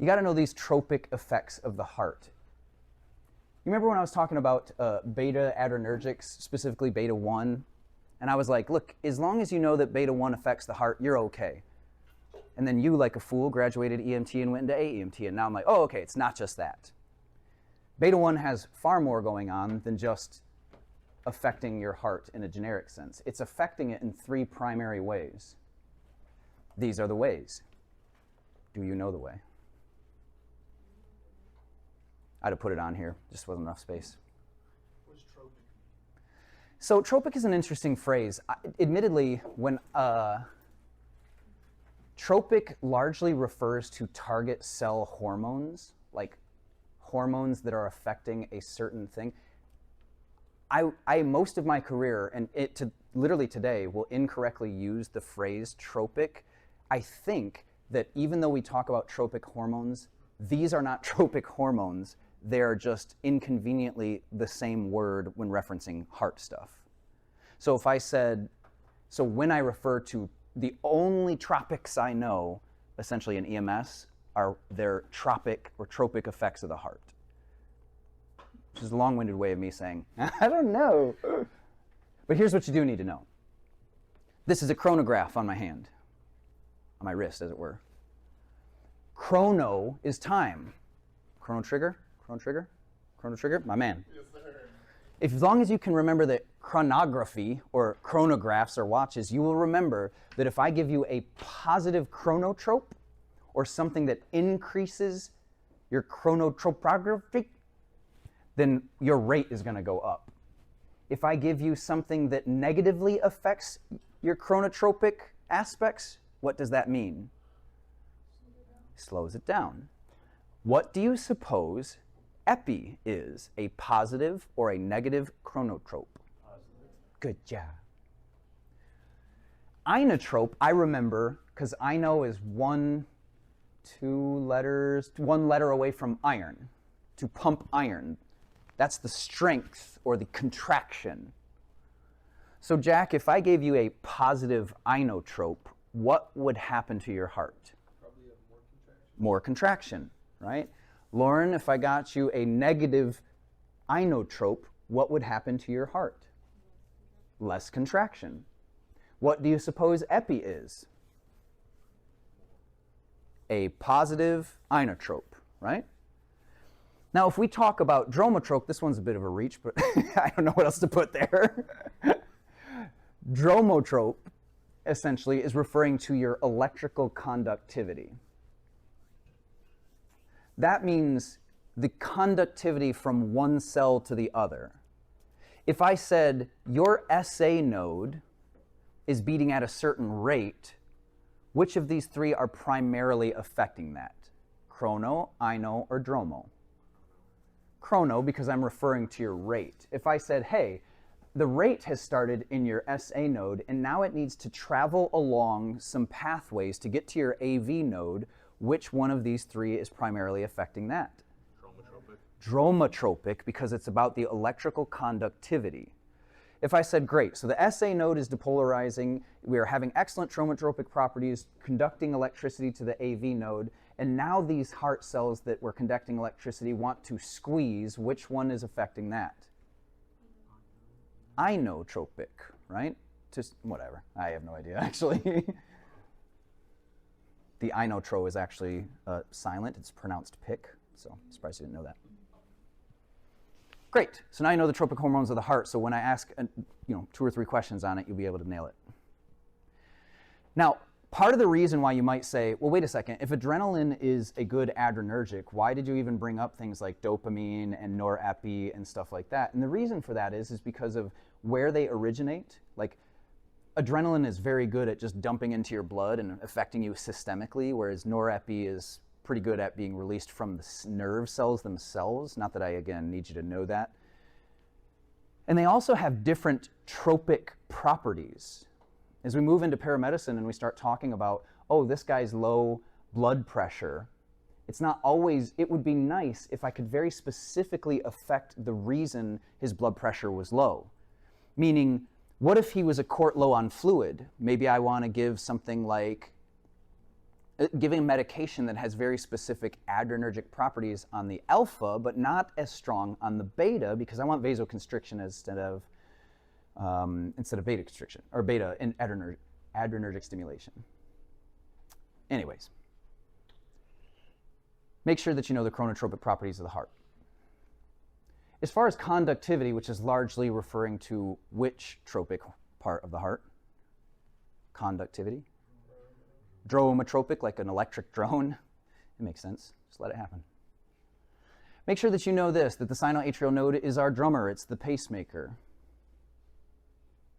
You got to know these tropic effects of the heart. You remember when I was talking about beta adrenergics, specifically beta 1? And I was like, look, as long as you know that beta 1 affects the heart, you're okay. And then you, like a fool, graduated EMT and went into AEMT. And now I'm like, oh, okay, it's not just that. Beta 1 has far more going on than just affecting your heart in a generic sense. It's affecting it in three primary ways. These are the ways. Do you know the way? I'd have put it on here, just wasn't enough space. What does tropic mean? So tropic is an interesting phrase. Admittedly, when tropic largely refers to target cell hormones, like hormones that are affecting a certain thing. I most of my career, and literally today, will incorrectly use the phrase tropic. I think that even though we talk about tropic hormones, these are not tropic hormones. They are just inconveniently the same word when referencing heart stuff. So if I said, so when I refer to the only tropics I know, essentially in EMS, are their tropic or tropic effects of the heart. Which is a long-winded way of me saying, I don't know. But here's what you do need to know. This is a chronograph on my hand, on my wrist, as it were. Chrono is time. Chrono trigger, my man. Yes, sir. As long as you can remember that chronography or chronographs or watches, you will remember that if I give you a positive chronotrope or something that increases your chronotropography, then your rate is going to go up. If I give you something that negatively affects your chronotropic aspects, what does that mean? Slows it down. What do you suppose epi is? A positive or a negative chronotrope? Positive. Good job. Inotrope, I remember, because ino is one letter away from iron, to pump iron. That's the strength or the contraction. So Jack, if I gave you a positive inotrope, what would happen to your heart? Probably have more contraction. More contraction, right? Lauren, if I got you a negative inotrope, what would happen to your heart? Less contraction. What do you suppose epi is? A positive inotrope, right? Now, if we talk about dromotrope, this one's a bit of a reach, but I don't know what else to put there. Dromotrope, essentially, is referring to your electrical conductivity. That means the conductivity from one cell to the other. If I said your SA node is beating at a certain rate, which of these three are primarily affecting that? Chrono, ino, or dromo? Chrono, because I'm referring to your rate. If I said, hey, the rate has started in your SA node, and now it needs to travel along some pathways to get to your AV node, which one of these three is primarily affecting that? Dromotropic. Dromotropic, because it's about the electrical conductivity. If I said, great, so the SA node is depolarizing, we are having excellent dromotropic properties, conducting electricity to the AV node, and now these heart cells that were conducting electricity want to squeeze, which one is affecting that? Inotropic, right? Just whatever, I have no idea, actually. The inotro is actually silent, it's pronounced pick, so I'm surprised you didn't know that. Great, so now you know the tropic hormones of the heart, so when I ask 2 or 3 questions on it, you'll be able to nail it. Now, part of the reason why you might say, well, wait a second, if adrenaline is a good adrenergic, why did you even bring up things like dopamine and norepi and stuff like that? And the reason for that is because of where they originate. Like, adrenaline is very good at just dumping into your blood and affecting you systemically, whereas norepi is pretty good at being released from the nerve cells themselves. Not that I, again, need you to know that. And they also have different tropic properties. As we move into paramedicine and we start talking about, oh, this guy's low blood pressure, it's not always, it would be nice if I could very specifically affect the reason his blood pressure was low. Meaning, what if he was a quart low on fluid? Maybe I want to give something like, giving a medication that has very specific adrenergic properties on the alpha, but not as strong on the beta, because I want vasoconstriction instead of beta constriction, or beta in adrenergic stimulation. Anyways, make sure that you know the chronotropic properties of the heart. As far as conductivity, which is largely referring to which tropic part of the heart? Conductivity. Dromotropic, like an electric drone. It makes sense. Just let it happen. Make sure that you know this, that the sinoatrial node is our drummer. It's the pacemaker.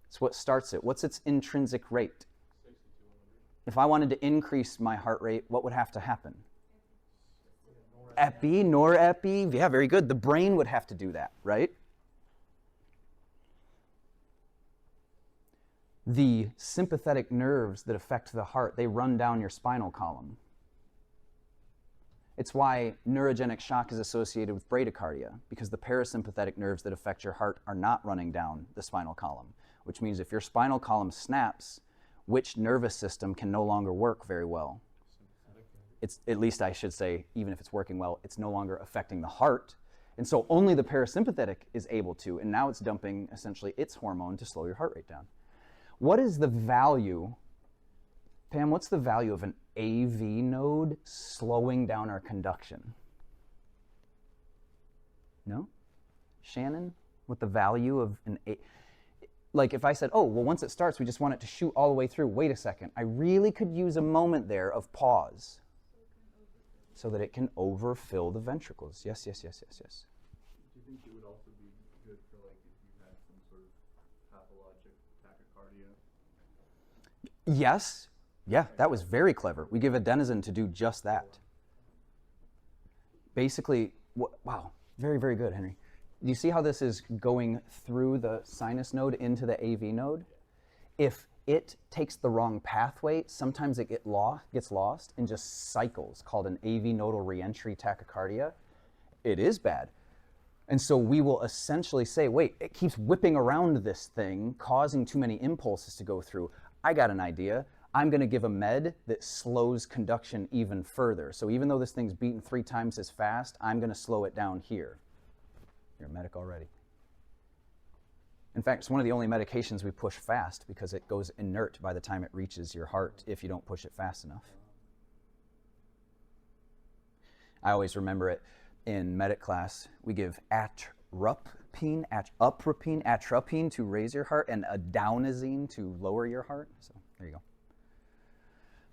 It's what starts it. What's its intrinsic rate? If I wanted to increase my heart rate, what would have to happen? Epi, norepi. Yeah, very good. The brain would have to do that, right? The sympathetic nerves that affect the heart, they run down your spinal column. It's why neurogenic shock is associated with bradycardia, because the parasympathetic nerves that affect your heart are not running down the spinal column, which means if your spinal column snaps, which nervous system can no longer work very well? It's, at least I should say, even if it's working well, it's no longer affecting the heart. And so only the parasympathetic is able to, and now it's dumping essentially its hormone to slow your heart rate down. What is the value, Pam, what's the value of an AV node slowing down our conduction? No? Shannon, what the value of an like if I said, oh, well, once it starts, we just want it to shoot all the way through. Wait a second. I really could use a moment there of pause so that it can overfill the ventricles. Yes, yes, yes, yes, yes. Do you think it would also be good for like if you had some sort of pathologic tachycardia? Yes. Yeah, that was very clever. We give adenosine to do just that. Basically, wow, very, very good, Henry. Do you see how this is going through the sinus node into the AV node? If it takes the wrong pathway, sometimes it gets lost and just cycles, called an AV nodal reentry tachycardia. It is bad. And so we will essentially say, wait, it keeps whipping around this thing, causing too many impulses to go through. I got an idea. I'm going to give a med that slows conduction even further. So even though this thing's beating 3 times as fast, I'm going to slow it down here. You're a medic already. In fact, it's one of the only medications we push fast because it goes inert by the time it reaches your heart if you don't push it fast enough. I always remember it in medic class. We give atropine to raise your heart and adenosine to lower your heart. So there you go.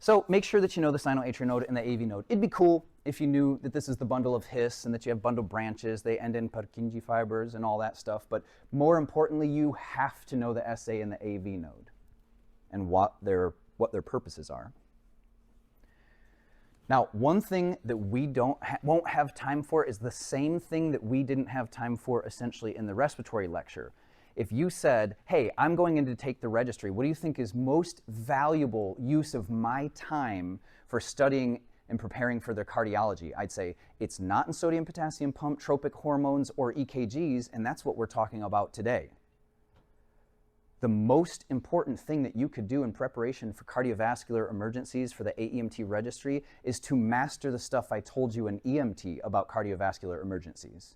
So make sure that you know the sinoatrial node and the AV node. It'd be cool if you knew that this is the bundle of His and that you have bundled branches, they end in Purkinje fibers and all that stuff. But more importantly, you have to know the SA and the AV node and what their purposes are. Now, one thing that we won't have time for is the same thing that we didn't have time for essentially in the respiratory lecture. If you said, hey, I'm going in to take the registry, what do you think is most valuable use of my time for studying and preparing for their cardiology? I'd say it's not in sodium potassium pump, tropic hormones, or EKGs, and that's what we're talking about today. The most important thing that you could do in preparation for cardiovascular emergencies for the AEMT registry is to master the stuff I told you in EMT about cardiovascular emergencies.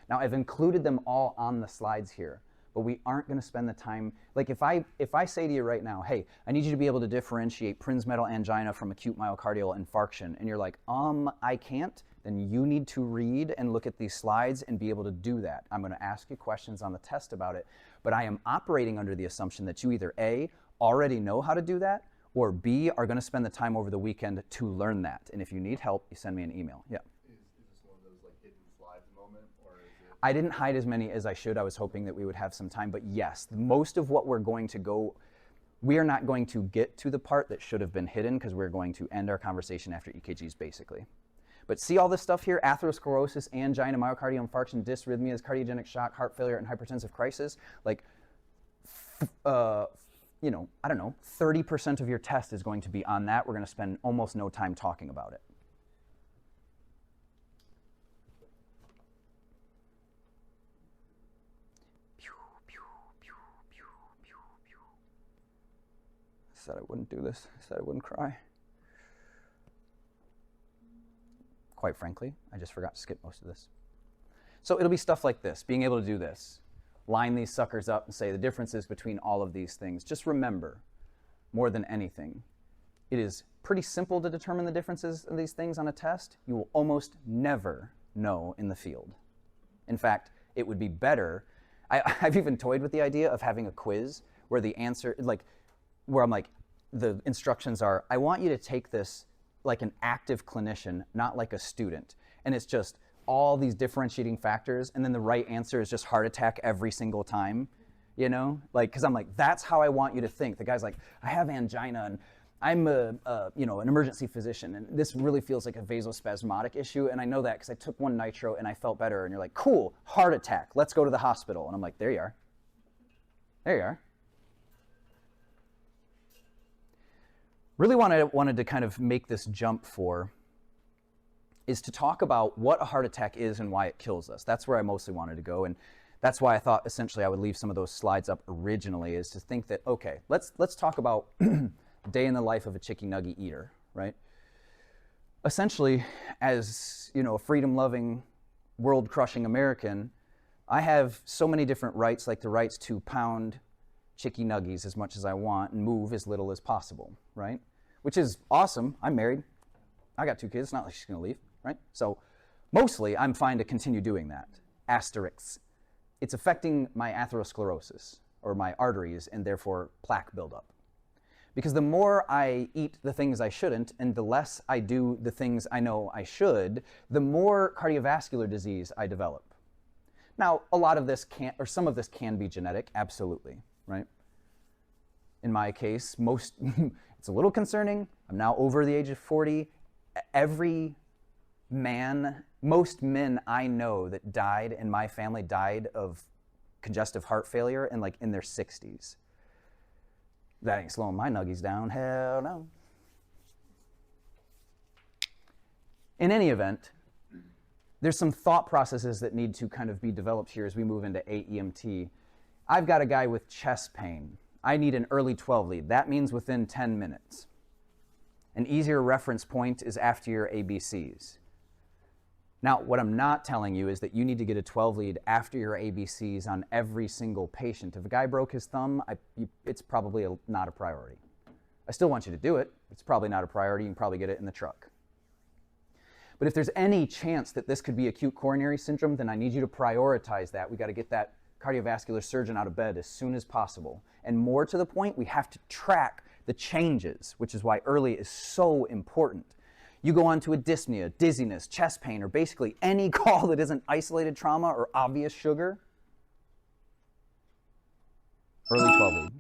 Now, I've included them all on the slides here. But we aren't going to spend the time, like if I say to you right now, hey, I need you to be able to differentiate Prinzmetal angina from acute myocardial infarction, and you're like, I can't, then you need to read and look at these slides and be able to do that. I'm going to ask you questions on the test about it, but I am operating under the assumption that you either A, already know how to do that, or B, are going to spend the time over the weekend to learn that. And if you need help, you send me an email. Yeah. Is this one of those like hidden slides moment, or is it? I didn't hide as many as I should. I was hoping that we would have some time, but yes, most of what we're going to go, we are not going to get to the part that should have been hidden because we're going to end our conversation after EKGs basically. But see all this stuff here, atherosclerosis, angina, myocardial infarction, dysrhythmias, cardiogenic shock, heart failure, and hypertensive crisis, like, you know, I don't know, 30% of your test is going to be on that. We're going to spend almost no time talking about it. I said I wouldn't do this. I said I wouldn't cry. Quite frankly, I just forgot to skip most of this. So it'll be stuff like this, being able to do this. Line these suckers up and say the differences between all of these things. Just remember, more than anything, it is pretty simple to determine the differences of these things on a test. You will almost never know in the field. In fact, it would be better. I've even toyed with the idea of having a quiz where the answer, like, where I'm like, the instructions are, I want you to take this like an active clinician, not like a student. And it's just all these differentiating factors, and then the right answer is just heart attack every single time, you know? Like, because I'm like, that's how I want you to think. The guy's like, I have angina, and I'm an emergency physician, and this really feels like a vasospasmodic issue, and I know that because I took one nitro and I felt better. And you're like, cool, heart attack, let's go to the hospital. And I'm like, there you are. There you are. Really wanted to kind of make this jump for is to talk about what a heart attack is and why it kills us. That's where I mostly wanted to go, and that's why I thought essentially I would leave some of those slides up originally, is to think that, okay, let's talk about day in the life of a chicken nugget eater, right? Essentially, as a freedom-loving, world-crushing American, I have so many different rights, like the rights to pound chicken nuggies as much as I want and move as little as possible, right? Which is awesome. I'm married. I got 2 kids. It's not like she's going to leave, right? So mostly I'm fine to continue doing that. Asterisks. It's affecting my atherosclerosis, or my arteries, and therefore plaque buildup. Because the more I eat the things I shouldn't, and the less I do the things I know I should, the more cardiovascular disease I develop. Now, a lot of this can, or some of this can be genetic, absolutely, right? In my case, it's a little concerning. I'm now over the age of 40. Most men I know that died in my family died of congestive heart failure in their 60s. That ain't slowing my nuggies down, hell no. In any event, there's some thought processes that need to kind of be developed here as we move into AEMT. I've got a guy with chest pain. I need an early 12 lead. That means within 10 minutes. An easier reference point is after your ABCs. Now, what I'm not telling you is that you need to get a 12 lead after your ABCs on every single patient. If a guy broke his thumb, it's probably not a priority. I still want you to do it. It's probably not a priority. You can probably get it in the truck. But if there's any chance that this could be acute coronary syndrome, then I need you to prioritize that. We got to get that cardiovascular surgeon out of bed as soon as possible. And more to the point, we have to track the changes, which is why early is so important. You go on to a dyspnea, dizziness, chest pain, or basically any call that isn't isolated trauma or obvious sugar, early 12 lead.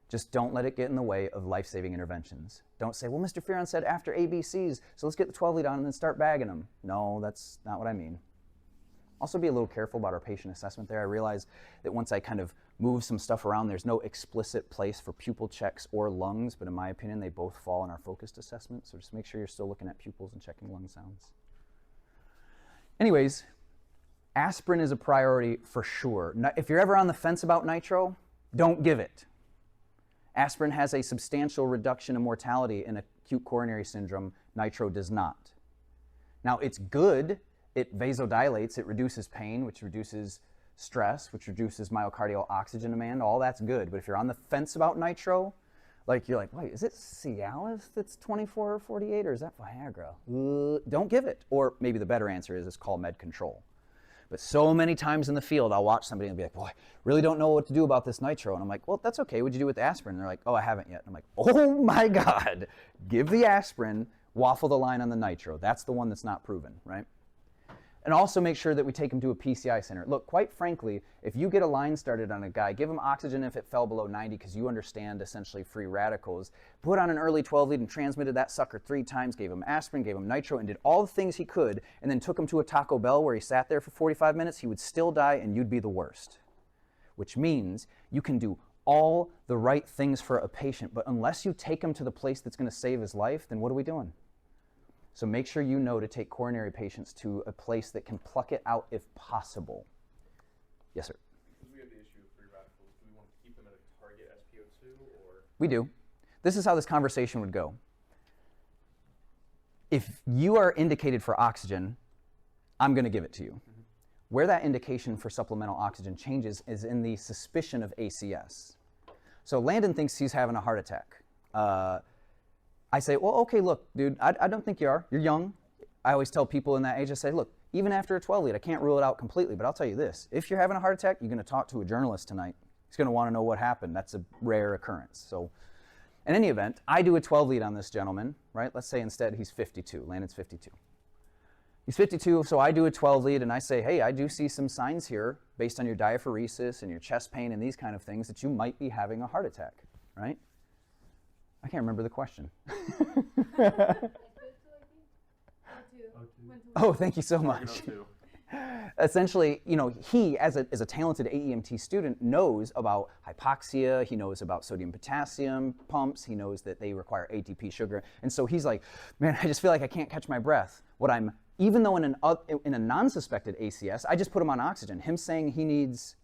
Just don't let it get in the way of life-saving interventions. Don't say, well, Mr. Fearon said after ABCs, so let's get the 12 lead on and then start bagging them. No, that's not what I mean. Also be a little careful about our patient assessment there. I realize that once I kind of move some stuff around, there's no explicit place for pupil checks or lungs, but in my opinion, they both fall in our focused assessment. So just make sure you're still looking at pupils and checking lung sounds. Anyways, aspirin is a priority for sure. If you're ever on the fence about nitro, don't give it. Aspirin has a substantial reduction in mortality in acute coronary syndrome. Nitro does not. Now, it's good. It vasodilates, it reduces pain, which reduces stress, which reduces myocardial oxygen demand. All that's good. But if you're on the fence about nitro, you're like, wait, is it Cialis that's 24 or 48, or is that Viagra? Don't give it. Or maybe the better answer is it's called med control. But so many times in the field, I'll watch somebody and be like, boy, really don't know what to do about this nitro. And I'm like, well, that's okay. What'd you do with the aspirin? And they're like, oh, I haven't yet. And I'm like, oh my God, give the aspirin, waffle the line on the nitro. That's the one that's not proven, right? And also make sure that we take him to a PCI center. Look, quite frankly, if you get a line started on a guy, give him oxygen if it fell below 90 because you understand essentially free radicals. Put on an early 12 lead and transmitted that sucker 3 times, gave him aspirin, gave him nitro, and did all the things he could, and then took him to a Taco Bell where he sat there for 45 minutes, he would still die and you'd be the worst. Which means you can do all the right things for a patient, but unless you take him to the place that's going to save his life, then what are we doing? So make sure you know to take coronary patients to a place that can pluck it out if possible. Yes, sir? Because we have the issue of free radicals, do we want to keep them at a target SpO2 or? We do. This is how this conversation would go. If you are indicated for oxygen, I'm going to give it to you. Mm-hmm. Where that indication for supplemental oxygen changes is in the suspicion of ACS. So Landon thinks he's having a heart attack. I say, well, okay, look, dude, I don't think you are. You're young. I always tell people in that age, I say, look, even after a 12 lead. I can't rule it out completely, but I'll tell you this. If you're having a heart attack, you're going to talk to a journalist tonight. He's going to want to know what happened. That's a rare occurrence. So in any event, I do a 12 lead on this gentleman, right? Let's say instead he's 52. Landon's 52. He's 52, so I do a 12 lead and I say, hey, I do see some signs here based on your diaphoresis and your chest pain and these kind of things that you might be having a heart attack, right? I can't remember the question. Oh, thank you so much. Essentially, you know, he, as a talented AEMT student, knows about hypoxia, he knows about sodium potassium pumps, he knows that they require ATP sugar, and so he's like, man, I just feel like I can't catch my breath. Even though in a non-suspected ACS, I just put him on oxygen. Him saying he needs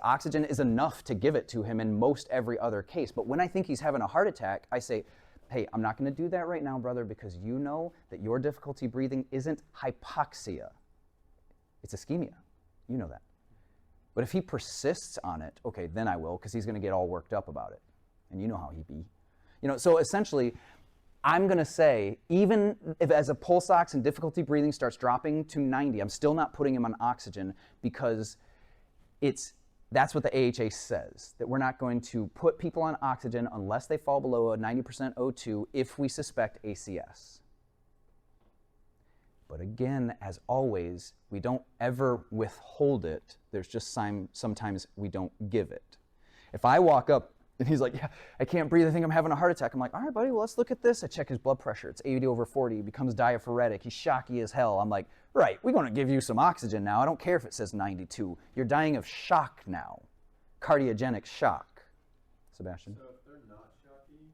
oxygen is enough to give it to him in most every other case. But when I think he's having a heart attack, I say, hey, I'm not going to do that right now, brother, because you know that your difficulty breathing isn't hypoxia. It's ischemia. You know that. But if he persists on it, okay, then I will, because he's going to get all worked up about it. And you know how he be. You know, so essentially, I'm going to say, even if as a pulse ox and difficulty breathing starts dropping to 90, I'm still not putting him on oxygen because that's what the AHA says, that we're not going to put people on oxygen unless they fall below a 90% O2 if we suspect ACS. But again, as always, we don't ever withhold it. There's just sometimes we don't give it. If I walk up and he's like, yeah, I can't breathe, I think I'm having a heart attack. I'm like, all right, buddy, well, let's look at this. I check his blood pressure. It's 80/40. He becomes diaphoretic. He's shocky as hell. I'm like, right, we're going to give you some oxygen now. I don't care if it says 92. You're dying of shock now, cardiogenic shock. Sebastian? So if they're not shocky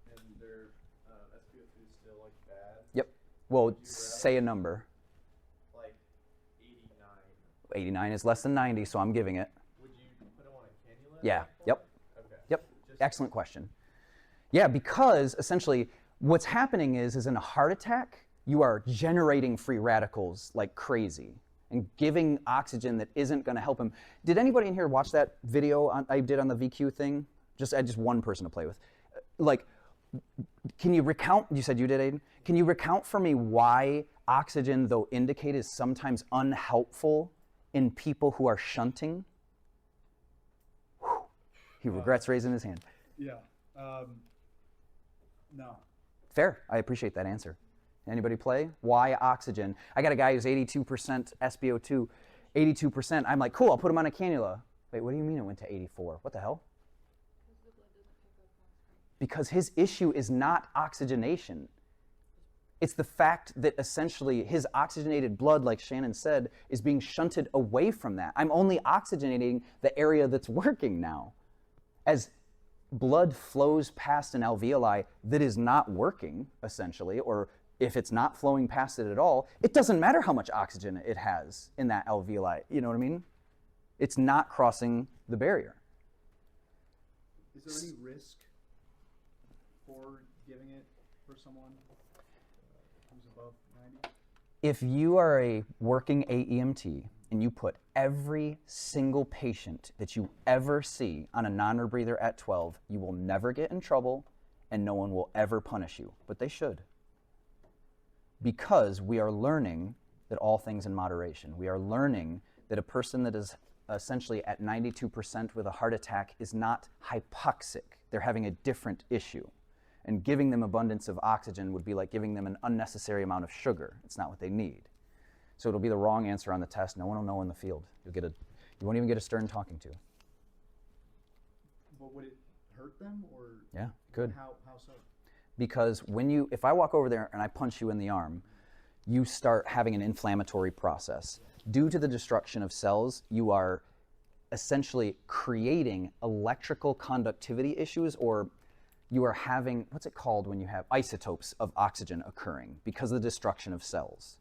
and their SpO2 is still like bad, Yep. Well, say a number. like 89, 89 is less than 90, so I'm giving it. would you put them on a cannula? at Yeah. that point? Yep. Okay. Yep. Just- Excellent question. Yeah, because essentially what's happening is in a heart attack, you are generating free radicals like crazy and giving oxygen that isn't going to help him. Did anybody in here watch that video I did on the VQ thing? I had just one person to play with. Like, can you recount, you said you did, Aiden? Can you recount for me why oxygen, though indicated, is sometimes unhelpful in people who are shunting? Whew. He regrets raising his hand. Yeah. No. Fair. I appreciate that answer. Anybody play? Why oxygen? I got a guy who's 82% SpO2, 82%. I'm like, cool, I'll put him on a cannula. Wait, what do you mean it went to 84? What the hell? Because his issue is not oxygenation. It's the fact that essentially his oxygenated blood, like Shannon said, is being shunted away from that. I'm only oxygenating the area that's working now. As blood flows past an alveoli that is not working, essentially, or if it's not flowing past it at all, it doesn't matter how much oxygen it has in that alveoli. You know what I mean? It's not crossing the barrier. Is there any risk for giving it for someone who's above 90? If you are a working AEMT and you put every single patient that you ever see on a non-rebreather at 12, you will never get in trouble and no one will ever punish you, but they should. Because we are learning that all things in moderation. We are learning that a person that is essentially at 92% with a heart attack is not hypoxic. They're having a different issue. And giving them abundance of oxygen would be like giving them an unnecessary amount of sugar. It's not what they need. So it'll be the wrong answer on the test. No one will know in the field. You won't even get a stern talking to. But would it hurt them or? Yeah, it could. How so? Because if I walk over there and I punch you in the arm, you start having an inflammatory process. Due to the destruction of cells, you are essentially creating electrical conductivity issues, or you are having, what's it called when you have isotopes of oxygen occurring because of the destruction of cells.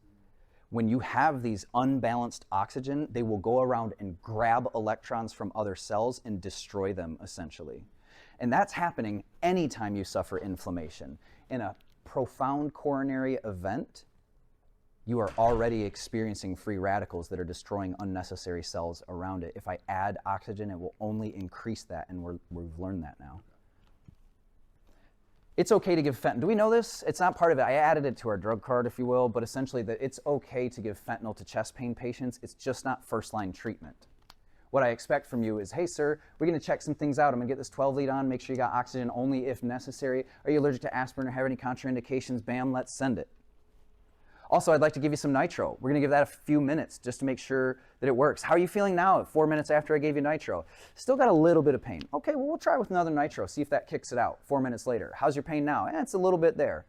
When you have these unbalanced oxygen, they will go around and grab electrons from other cells and destroy them, essentially. And that's happening anytime you suffer inflammation. In a profound coronary event, you are already experiencing free radicals that are destroying unnecessary cells around it. If I add oxygen, it will only increase that, and we've learned that now. It's okay to give fentanyl. Do we know this? It's not part of it. I added it to our drug card, if you will, but essentially that it's okay to give fentanyl to chest pain patients. It's just not first-line treatment. What I expect from you is, hey, sir, we're going to check some things out. I'm going to get this 12 lead on, make sure you got oxygen only if necessary. Are you allergic to aspirin or have any contraindications? Bam, let's send it. Also, I'd like to give you some nitro. We're going to give that a few minutes just to make sure that it works. How are you feeling now 4 minutes after I gave you nitro? Still got a little bit of pain. Okay, well, we'll try with another nitro, see if that kicks it out 4 minutes later. How's your pain now? It's a little bit there.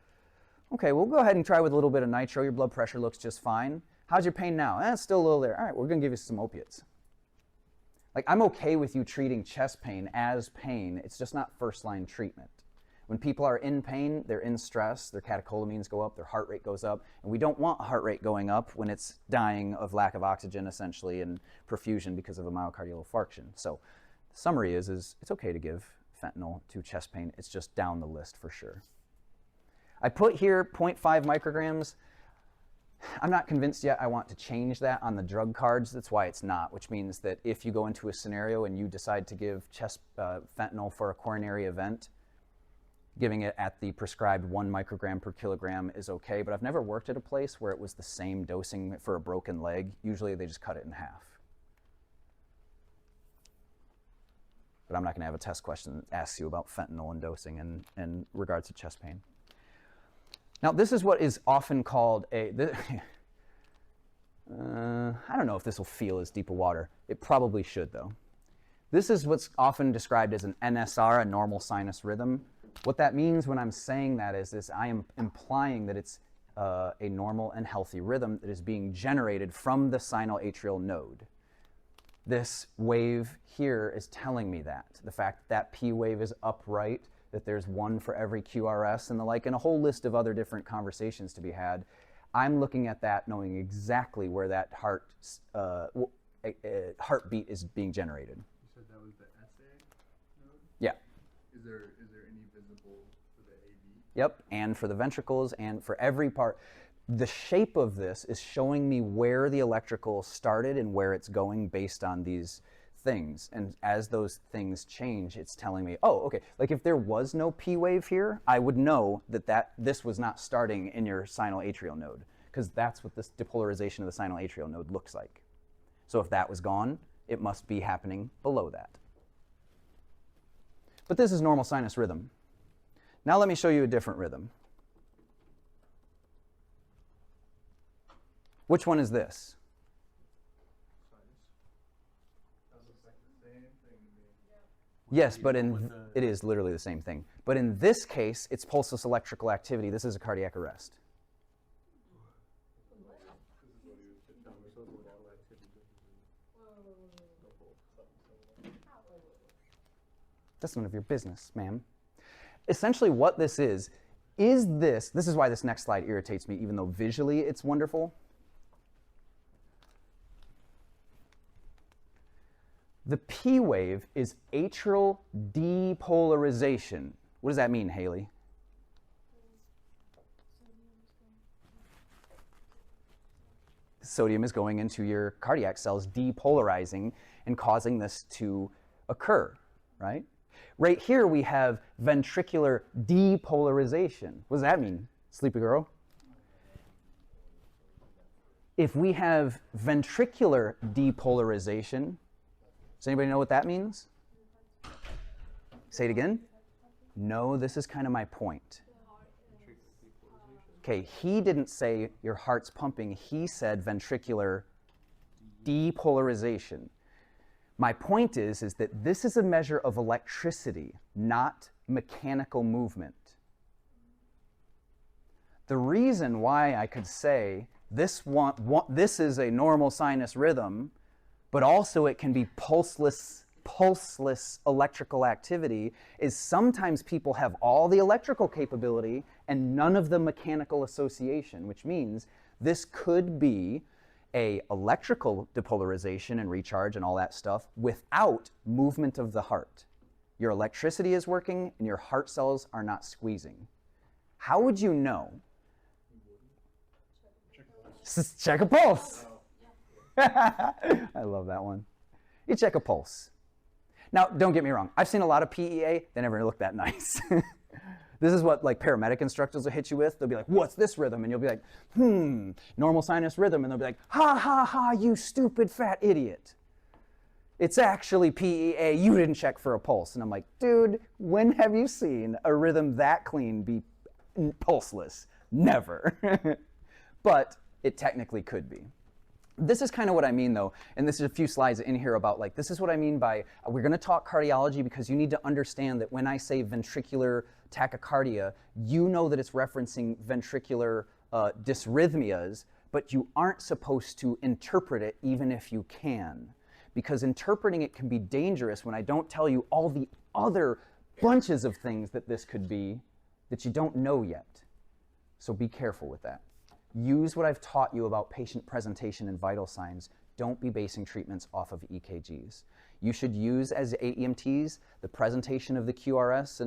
Okay, we'll go ahead and try with a little bit of nitro. Your blood pressure looks just fine. How's your pain now? It's still a little there. All right, we're going to give you some opiates. Like, I'm okay with you treating chest pain as pain. It's just not first-line treatment. When people are in pain, they're in stress, their catecholamines go up, their heart rate goes up, and we don't want heart rate going up when it's dying of lack of oxygen, essentially, and perfusion because of a myocardial infarction. So the summary is it's okay to give fentanyl to chest pain. It's just down the list for sure. I put here 0.5 micrograms. I'm not convinced yet I want to change that on the drug cards. That's why it's not, which means that if you go into a scenario and you decide to give fentanyl for a coronary event, giving it at the prescribed 1 microgram per kilogram is okay, but I've never worked at a place where it was the same dosing for a broken leg. Usually they just cut it in half. But I'm not going to have a test question that asks you about fentanyl and dosing in regards to chest pain. Now, this is what is often called I don't know if this will feel as deep a water. It probably should, though. This is what's often described as an NSR, a normal sinus rhythm. What that means when I'm saying that is I am implying that it's a normal and healthy rhythm that is being generated from the sinoatrial node. This wave here is telling me that. The fact that P wave is upright, that there's one for every QRS and the like, and a whole list of other different conversations to be had. I'm looking at that knowing exactly where that heartbeat is being generated. You said that was the SA node? Yeah. Is there any visible for the AB? Yep, and for the ventricles and for every part. The shape of this is showing me where the electrical started and where it's going based on these things. And as those things change, it's telling me, oh, okay, like if there was no P wave here, I would know that this was not starting in your sinoatrial node, because that's what this depolarization of the sinoatrial node looks like. So if that was gone, it must be happening below that. But this is normal sinus rhythm. Now let me show you a different rhythm. Which one is this? That looks like the same thing to me. Yes, but it is literally the same thing. But in this case, it's pulseless electrical activity. This is a cardiac arrest. That's none of your business, ma'am. Essentially what this is this is why this next slide irritates me, even though visually it's wonderful. The P wave is atrial depolarization. What does that mean, Haley? Sodium is going into your cardiac cells, depolarizing and causing this to occur, right? Right here we have ventricular depolarization. What does that mean, sleepy girl? If we have ventricular depolarization, does anybody know what that means? Say it again. No, this is kind of my point. Okay, he didn't say your heart's pumping. He said ventricular depolarization. My point is that this is a measure of electricity, not mechanical movement. The reason why I could say this is a normal sinus rhythm, but also it can be pulseless electrical activity, is sometimes people have all the electrical capability and none of the mechanical association, which means this could be a electrical depolarization and recharge and all that stuff without movement of the heart. Your electricity is working and your heart cells are not squeezing. How would you know? Check a pulse. I love that one. You check a pulse. Now, don't get me wrong. I've seen a lot of PEA. They never look that nice. This is what like paramedic instructors will hit you with. They'll be like, what's this rhythm? And you'll be like, normal sinus rhythm. And they'll be like, ha, ha, ha, you stupid fat idiot. It's actually PEA. You didn't check for a pulse. And I'm like, dude, when have you seen a rhythm that clean be pulseless? Never. But it technically could be. This is kind of what I mean, though, and this is a few slides in here about, like, this is what I mean by, we're going to talk cardiology because you need to understand that when I say ventricular tachycardia, you know that it's referencing ventricular dysrhythmias, but you aren't supposed to interpret it even if you can, because interpreting it can be dangerous when I don't tell you all the other bunches of things that this could be that you don't know yet. So be careful with that. Use what I've taught you about patient presentation and vital signs. Don't be basing treatments off of EKGs. You should use as AEMTs the presentation of the QRS,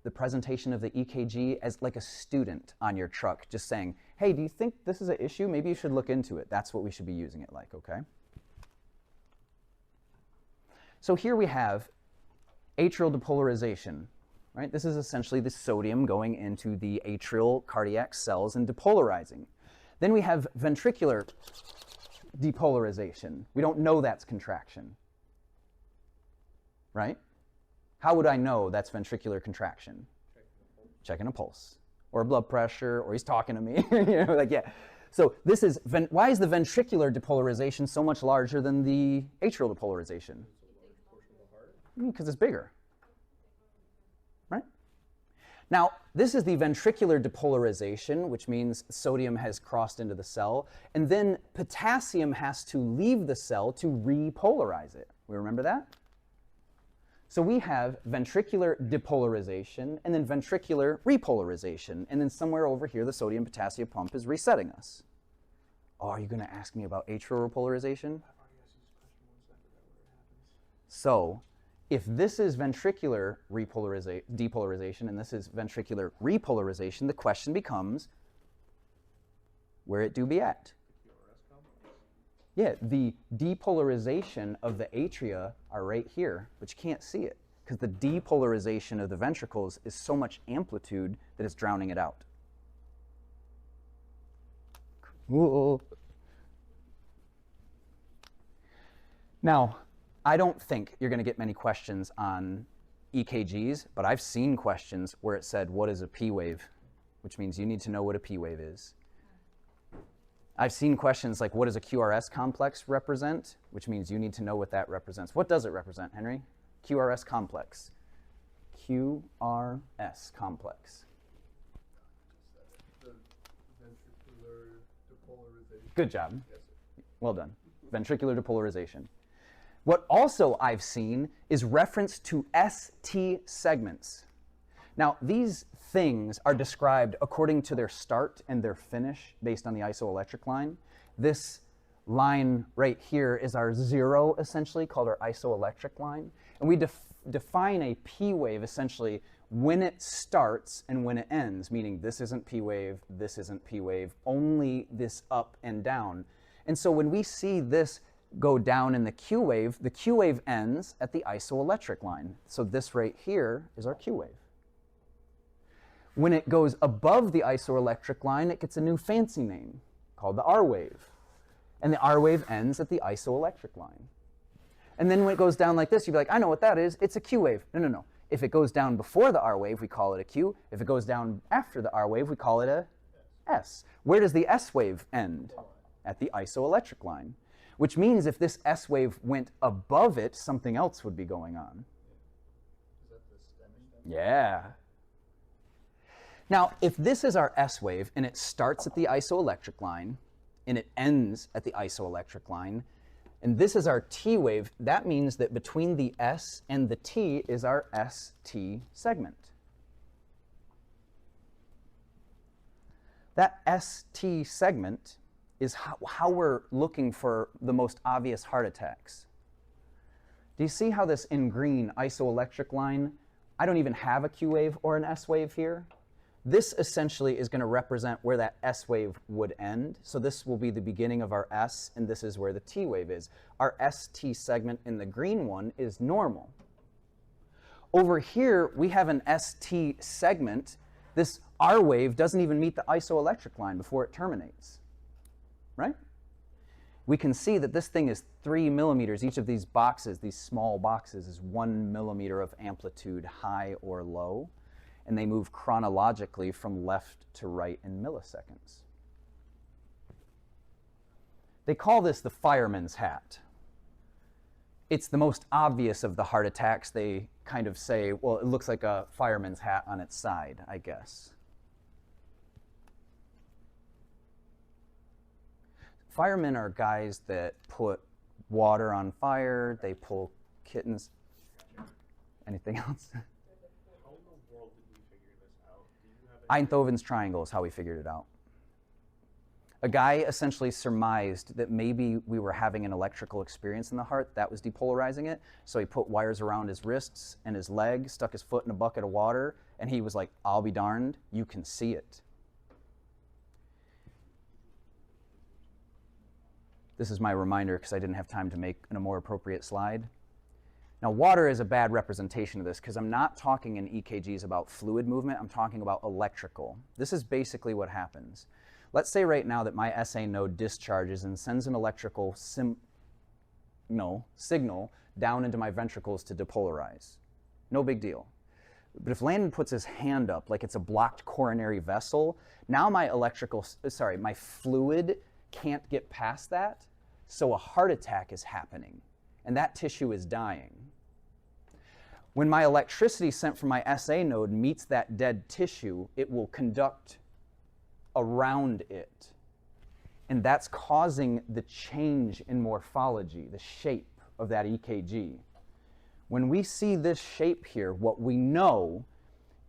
the presentation of the EKG as like a student on your truck, just saying, hey, do you think this is an issue? Maybe you should look into it. That's what we should be using it like, okay? So here we have atrial depolarization. Right? This is essentially the sodium going into the atrial cardiac cells and depolarizing. Then we have ventricular depolarization. We don't know that's contraction. Right? How would I know that's ventricular contraction? Checking a pulse. Or blood pressure, or he's talking to me. You know, like, yeah. So this is, why is the ventricular depolarization so much larger than the atrial depolarization? Because it's bigger. Now, this is the ventricular depolarization, which means sodium has crossed into the cell, and then potassium has to leave the cell to repolarize it. We remember that? So we have ventricular depolarization and then ventricular repolarization, and then somewhere over here the sodium-potassium pump is resetting us. Oh, are you going to ask me about atrial repolarization? So, if this is ventricular depolarization and this is ventricular repolarization, the question becomes, where it do be at? Yeah, the depolarization of the atria are right here, but you can't see it because the depolarization of the ventricles is so much amplitude that it's drowning it out. Cool. Now, I don't think you're going to get many questions on EKGs, but I've seen questions where it said, what is a P wave? Which means you need to know what a P wave is. I've seen questions like, what does a QRS complex represent? Which means you need to know what that represents. What does it represent, Henry? QRS complex. QRS complex. The ventricular depolarization. Good job. Yes, sir. Well done. Ventricular depolarization. What also I've seen is reference to ST segments. Now, these things are described according to their start and their finish based on the isoelectric line. This line right here is our zero, essentially, called our isoelectric line. And we define a P wave, essentially, when it starts and when it ends, meaning this isn't P wave, this isn't P wave, only this up and down. And so when we see this go down in the Q wave ends at the isoelectric line. So this right here is our Q wave. When it goes above the isoelectric line, it gets a new fancy name called the R wave. And the R wave ends at the isoelectric line. And then when it goes down like this, you'd be like, I know what that is. It's a Q wave. No, no, no. If it goes down before the R wave, we call it a Q. If it goes down after the R wave, we call it a S. Where does the S wave end? At the isoelectric line. Which means if this S wave went above it, something else would be going on. Is that the stemming? Yeah. Now, if this is our S wave and it starts at the isoelectric line and it ends at the isoelectric line, and this is our T wave, that means that between the S and the T is our ST segment. That ST segment is how we're looking for the most obvious heart attacks. Do you see how this in green isoelectric line, I don't even have a Q wave or an S wave here? This essentially is going to represent where that S wave would end. So this will be the beginning of our S, and this is where the T wave is. Our ST segment in the green one is normal. Over here, we have an ST segment. This R wave doesn't even meet the isoelectric line before it terminates, right? We can see that this thing is 3 millimeters. Each of these boxes, these small boxes, is 1 millimeter of amplitude, high or low, and they move chronologically from left to right in milliseconds. They call this the fireman's hat. It's the most obvious of the heart attacks. They kind of say, well, it looks like a fireman's hat on its side, I guess. Firemen are guys that put water on fire, they pull kittens. Anything else? How in the world did we figure this out? Do you have any Einthoven's triangle is how we figured it out. A guy essentially surmised that maybe we were having an electrical experience in the heart that was depolarizing it, so he put wires around his wrists and his leg, stuck his foot in a bucket of water, and he was like, I'll be darned, you can see it. This is my reminder because I didn't have time to make a more appropriate slide. Now, water is a bad representation of this because I'm not talking in EKGs about fluid movement, I'm talking about electrical. This is basically what happens. Let's say right now that my SA node discharges and sends an electrical signal down into my ventricles to depolarize. No big deal. But if Landon puts his hand up like it's a blocked coronary vessel, now my my fluid can't get past that, so a heart attack is happening, and that tissue is dying. When my electricity sent from my SA node meets that dead tissue, it will conduct around it. And that's causing the change in morphology, the shape of that EKG. When we see this shape here, what we know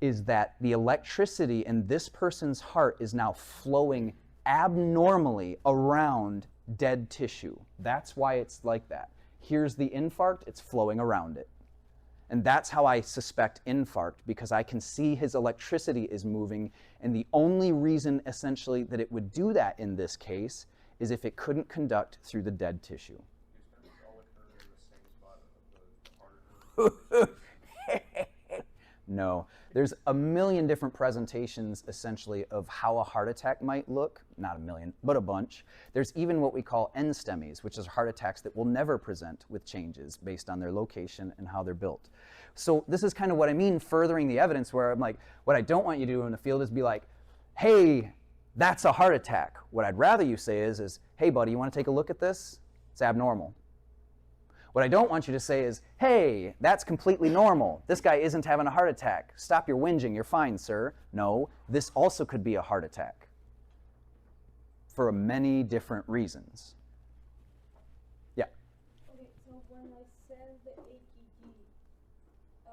is that the electricity in this person's heart is now flowing abnormally around dead tissue. That's why it's like that. Here's the infarct, it's flowing around it. And that's how I suspect infarct, because I can see his electricity is moving, and the only reason essentially that it would do that in this case is if it couldn't conduct through the dead tissue. No, there's a million different presentations essentially of how a heart attack might look. Not a million, but a bunch. There's even what we call NSTEMIs, which is heart attacks that will never present with changes based on their location and how they're built. So this is kind of what I mean, furthering the evidence, where I'm like, what I don't want you to do in the field is be like, hey, that's a heart attack. What I'd rather you say is, hey buddy, you want to take a look at this? It's abnormal. What I don't want you to say is, hey, that's completely normal. This guy isn't having a heart attack. Stop your whinging, you're fine, sir. No, this also could be a heart attack for many different reasons. Yeah? Okay, so when I send the AKG, I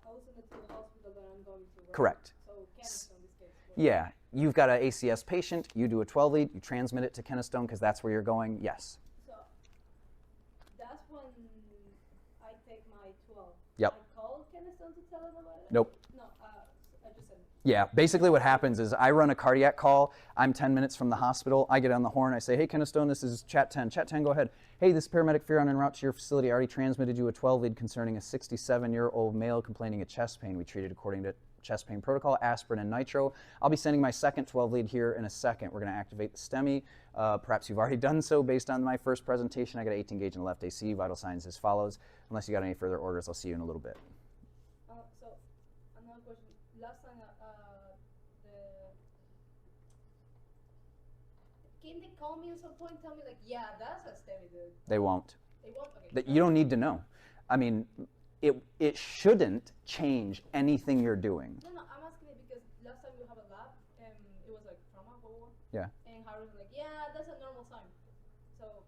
will send it to the hospital that I'm going to, right? Correct. So Keystone, in this case. Right? Yeah, you've got an ACS patient, you do a 12 lead, you transmit it to Keystone because that's where you're going, yes. So that's when I take my 12. Yep. I call Keystone to tell them about it? Nope. No, I just said. Yeah, basically what happens is I run a cardiac call. I'm 10 minutes from the hospital. I get on the horn. I say, hey, Keystone, this is Chat 10. Chat 10, go ahead. Hey, this is paramedic Fearon en route to your facility. I already transmitted you a 12 lead concerning a 67-year-old male complaining of chest pain. We treated according to chest pain protocol, aspirin and nitro. I'll be sending my second 12 lead here in a second. We're going to activate the STEMI. Perhaps you've already done so based on my first presentation. I got an 18 gauge in the left AC. Vital signs as follows. Unless you got any further orders, I'll see you in a little bit. So another question. Last time, can they call me at some point and tell me like, yeah, that's a STEMI, dude? They won't. They won't? Okay. That you don't need to know. I mean, it shouldn't change anything you're doing. No, I'm asking it because last time we have a lab, it was like trauma or Yeah. and Harry was like, yeah, that's a normal sign. So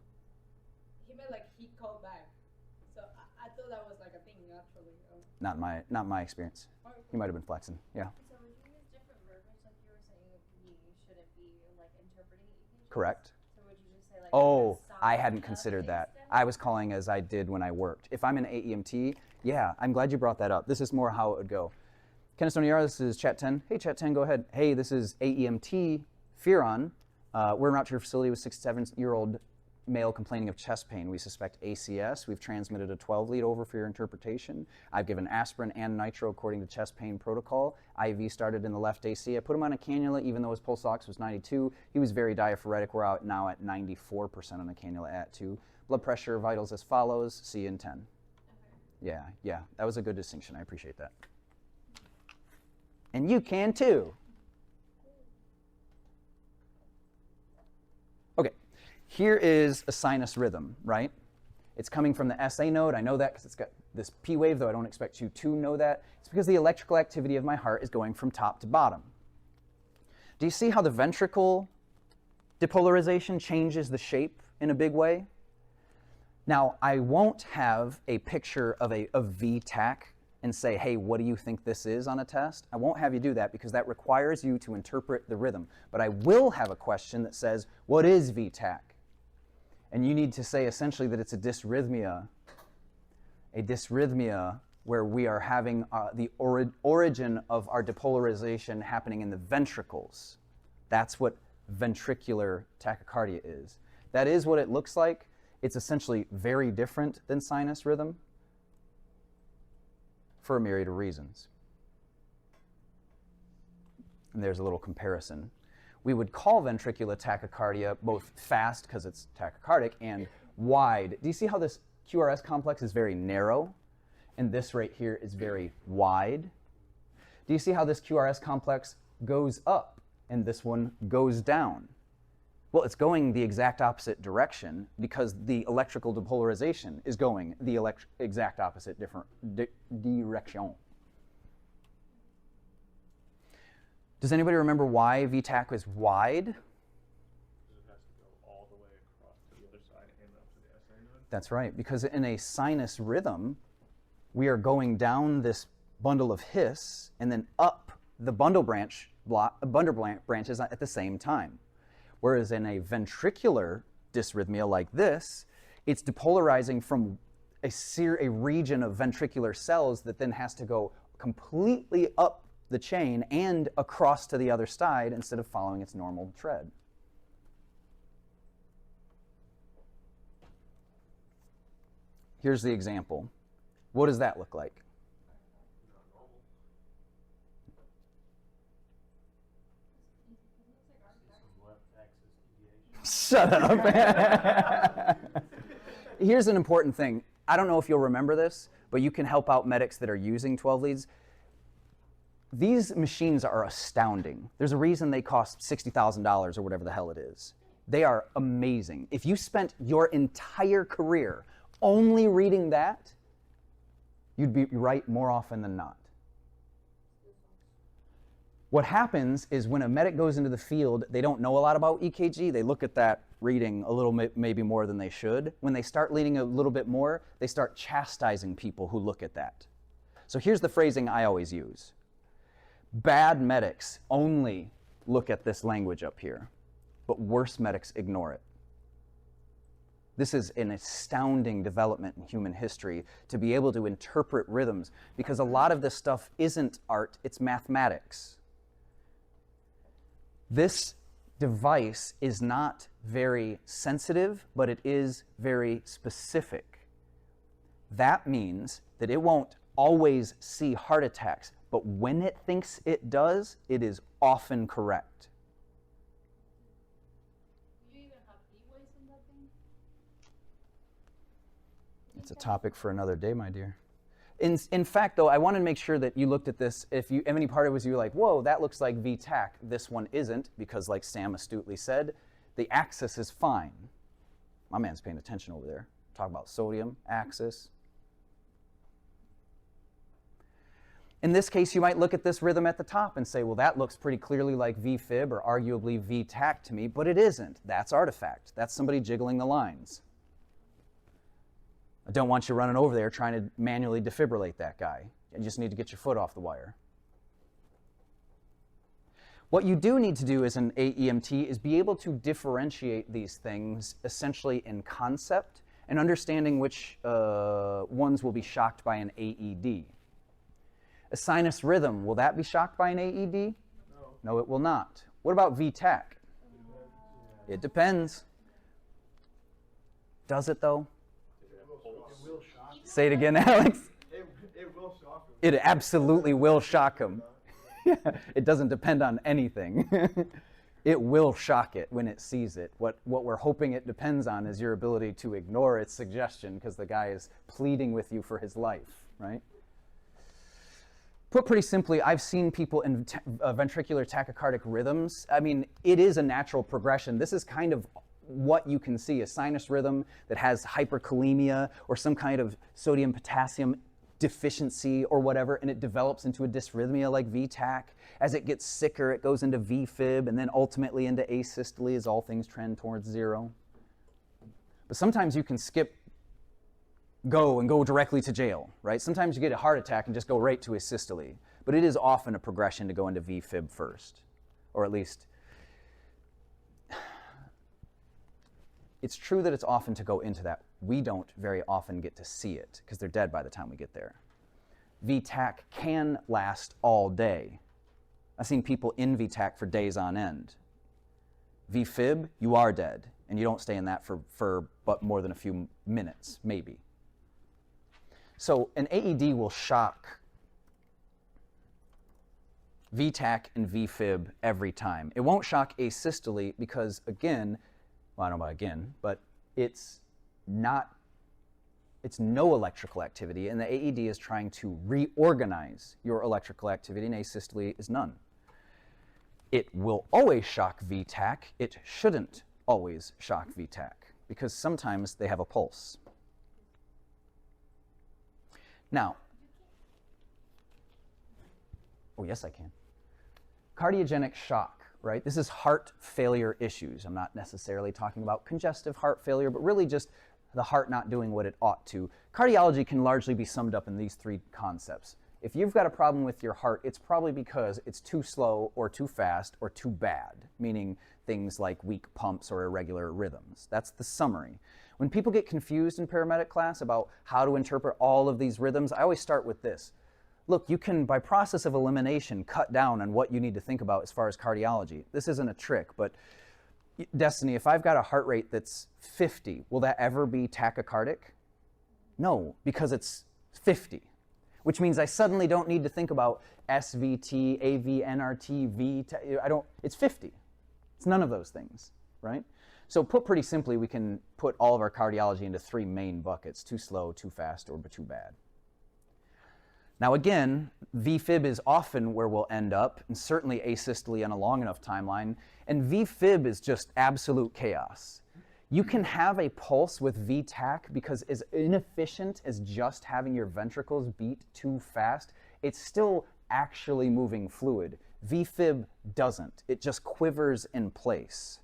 he meant like he called back. So I thought that was like a thing actually. Not my experience. He might have been flexing. Yeah. So would you use different verbiage, like you were saying, you shouldn't be like interpreting EKGs? Correct. So would you just say like? Oh, the I sign hadn't of considered a that. STEMI? I was calling as I did when I worked. If I'm an AEMT, yeah, I'm glad you brought that up. This is more how it would go. Keystone ER, this is Chat 10. Hey, Chat 10, go ahead. Hey, this is AEMT Fearon. We're en route to your facility with 67-year-old male complaining of chest pain. We suspect ACS. We've transmitted a 12 lead over for your interpretation. I've given aspirin and nitro according to chest pain protocol. IV started in the left AC. I put him on a cannula even though his pulse ox was 92. He was very diaphoretic. We're out now at 94% on the cannula at 2. Blood pressure, vitals as follows. See you in 10. Yeah, that was a good distinction. I appreciate that. And you can too. Okay, here is a sinus rhythm, right? It's coming from the SA node. I know that because it's got this P wave, though I don't expect you to know that. It's because the electrical activity of my heart is going from top to bottom. Do you see how the ventricle depolarization changes the shape in a big way? Now, I won't have a picture of a VTach and say, hey, what do you think this is on a test? I won't have you do that because that requires you to interpret the rhythm. But I will have a question that says, what is VTach? And you need to say essentially that it's a dysrhythmia where we are having the origin of our depolarization happening in the ventricles. That's what ventricular tachycardia is. That is what it looks like. It's essentially very different than sinus rhythm for a myriad of reasons. And there's a little comparison. We would call ventricular tachycardia both fast, because it's tachycardic, and wide. Do you see how this QRS complex is very narrow, and this right here is very wide? Do you see how this QRS complex goes up, and this one goes down? Well, it's going the exact opposite direction because the electrical depolarization is going the exact opposite direction. Does anybody remember why VTach was wide? It has to go all the way across to the other side and up to the SA node. That's right, because in a sinus rhythm, we are going down this bundle of His and then up the bundle branches at the same time. Whereas in a ventricular dysrhythmia like this, it's depolarizing from a region of ventricular cells that then has to go completely up the chain and across to the other side instead of following its normal tread. Here's the example. What does that look like? Shut up. Here's an important thing. I don't know if you'll remember this, but you can help out medics that are using 12 leads. These machines are astounding. There's a reason they cost $60,000 or whatever the hell it is. They are amazing. If you spent your entire career only reading that, you'd be right more often than not. What happens is when a medic goes into the field, they don't know a lot about EKG. They look at that reading a little maybe more than they should. When they start leading a little bit more, they start chastising people who look at that. So here's the phrasing I always use. Bad medics only look at this language up here, but worse medics ignore it. This is an astounding development in human history to be able to interpret rhythms, because a lot of this stuff isn't art, it's mathematics. This device is not very sensitive, but it is very specific. That means that it won't always see heart attacks, but when it thinks it does, it is often correct. Do you even have D-waves in that thing? It's a topic for another day, my dear. In fact, though, I wanted to make sure that you looked at this. If any part of it was you were like, whoa, that looks like VTach. This one isn't, because like Sam astutely said, the axis is fine. My man's paying attention over there. Talk about sodium, axis. In this case, you might look at this rhythm at the top and say, well, that looks pretty clearly like VFib or arguably VTach to me, but it isn't. That's artifact. That's somebody jiggling the lines. I don't want you running over there trying to manually defibrillate that guy. You just need to get your foot off the wire. What you do need to do as an AEMT is be able to differentiate these things essentially in concept and understanding which ones will be shocked by an AED. A sinus rhythm, will that be shocked by an AED? No. No, it will not. What about VTach? It depends. Does it though? It will shock. Say it again, Alex. It will shock him. It absolutely will shock him. It doesn't depend on anything. It will shock it when it sees it. What we're hoping it depends on is your ability to ignore its suggestion because the guy is pleading with you for his life, right? Put pretty simply, I've seen people in ventricular tachycardic rhythms. I mean, it is a natural progression. This is kind of what you can see, a sinus rhythm that has hyperkalemia or some kind of sodium-potassium deficiency or whatever, and it develops into a dysrhythmia like VTach. As it gets sicker, it goes into VFib and then ultimately into asystole as all things trend towards zero. But sometimes you can go directly to jail, right? Sometimes you get a heart attack and just go right to asystole. But it is often a progression to go into VFib first, or at least it's true that it's often to go into that. We don't very often get to see it because they're dead by the time we get there. VTach can last all day. I've seen people in VTach for days on end. VFib, you are dead, and you don't stay in that for but more than a few minutes, maybe. So an AED will shock VTach and VFib every time. It won't shock asystole because, again, well, I don't know about again, but it's no electrical activity, and the AED is trying to reorganize your electrical activity, and asystole is none. It will always shock VTach. It shouldn't always shock VTach because sometimes they have a pulse. Now, oh yes I can. Cardiogenic shock, right? This is heart failure issues. I'm not necessarily talking about congestive heart failure, but really just the heart not doing what it ought to. Cardiology can largely be summed up in these three concepts. If you've got a problem with your heart, it's probably because it's too slow or too fast or too bad, meaning things like weak pumps or irregular rhythms. That's the summary. When people get confused in paramedic class about how to interpret all of these rhythms, I always start with this. Look, you can, by process of elimination, cut down on what you need to think about as far as cardiology. This isn't a trick, but Destiny, if I've got a heart rate that's 50, will that ever be tachycardic? No, because it's 50, which means I suddenly don't need to think about SVT, AV, NRT, V, it's 50. It's none of those things, right? So put pretty simply, we can put all of our cardiology into three main buckets: too slow, too fast, or too bad. Now again, VFib is often where we'll end up, and certainly asystole on a long enough timeline, and VFib is just absolute chaos. You can have a pulse with VTach because as inefficient as just having your ventricles beat too fast, it's still actually moving fluid. VFib doesn't. It just quivers in place.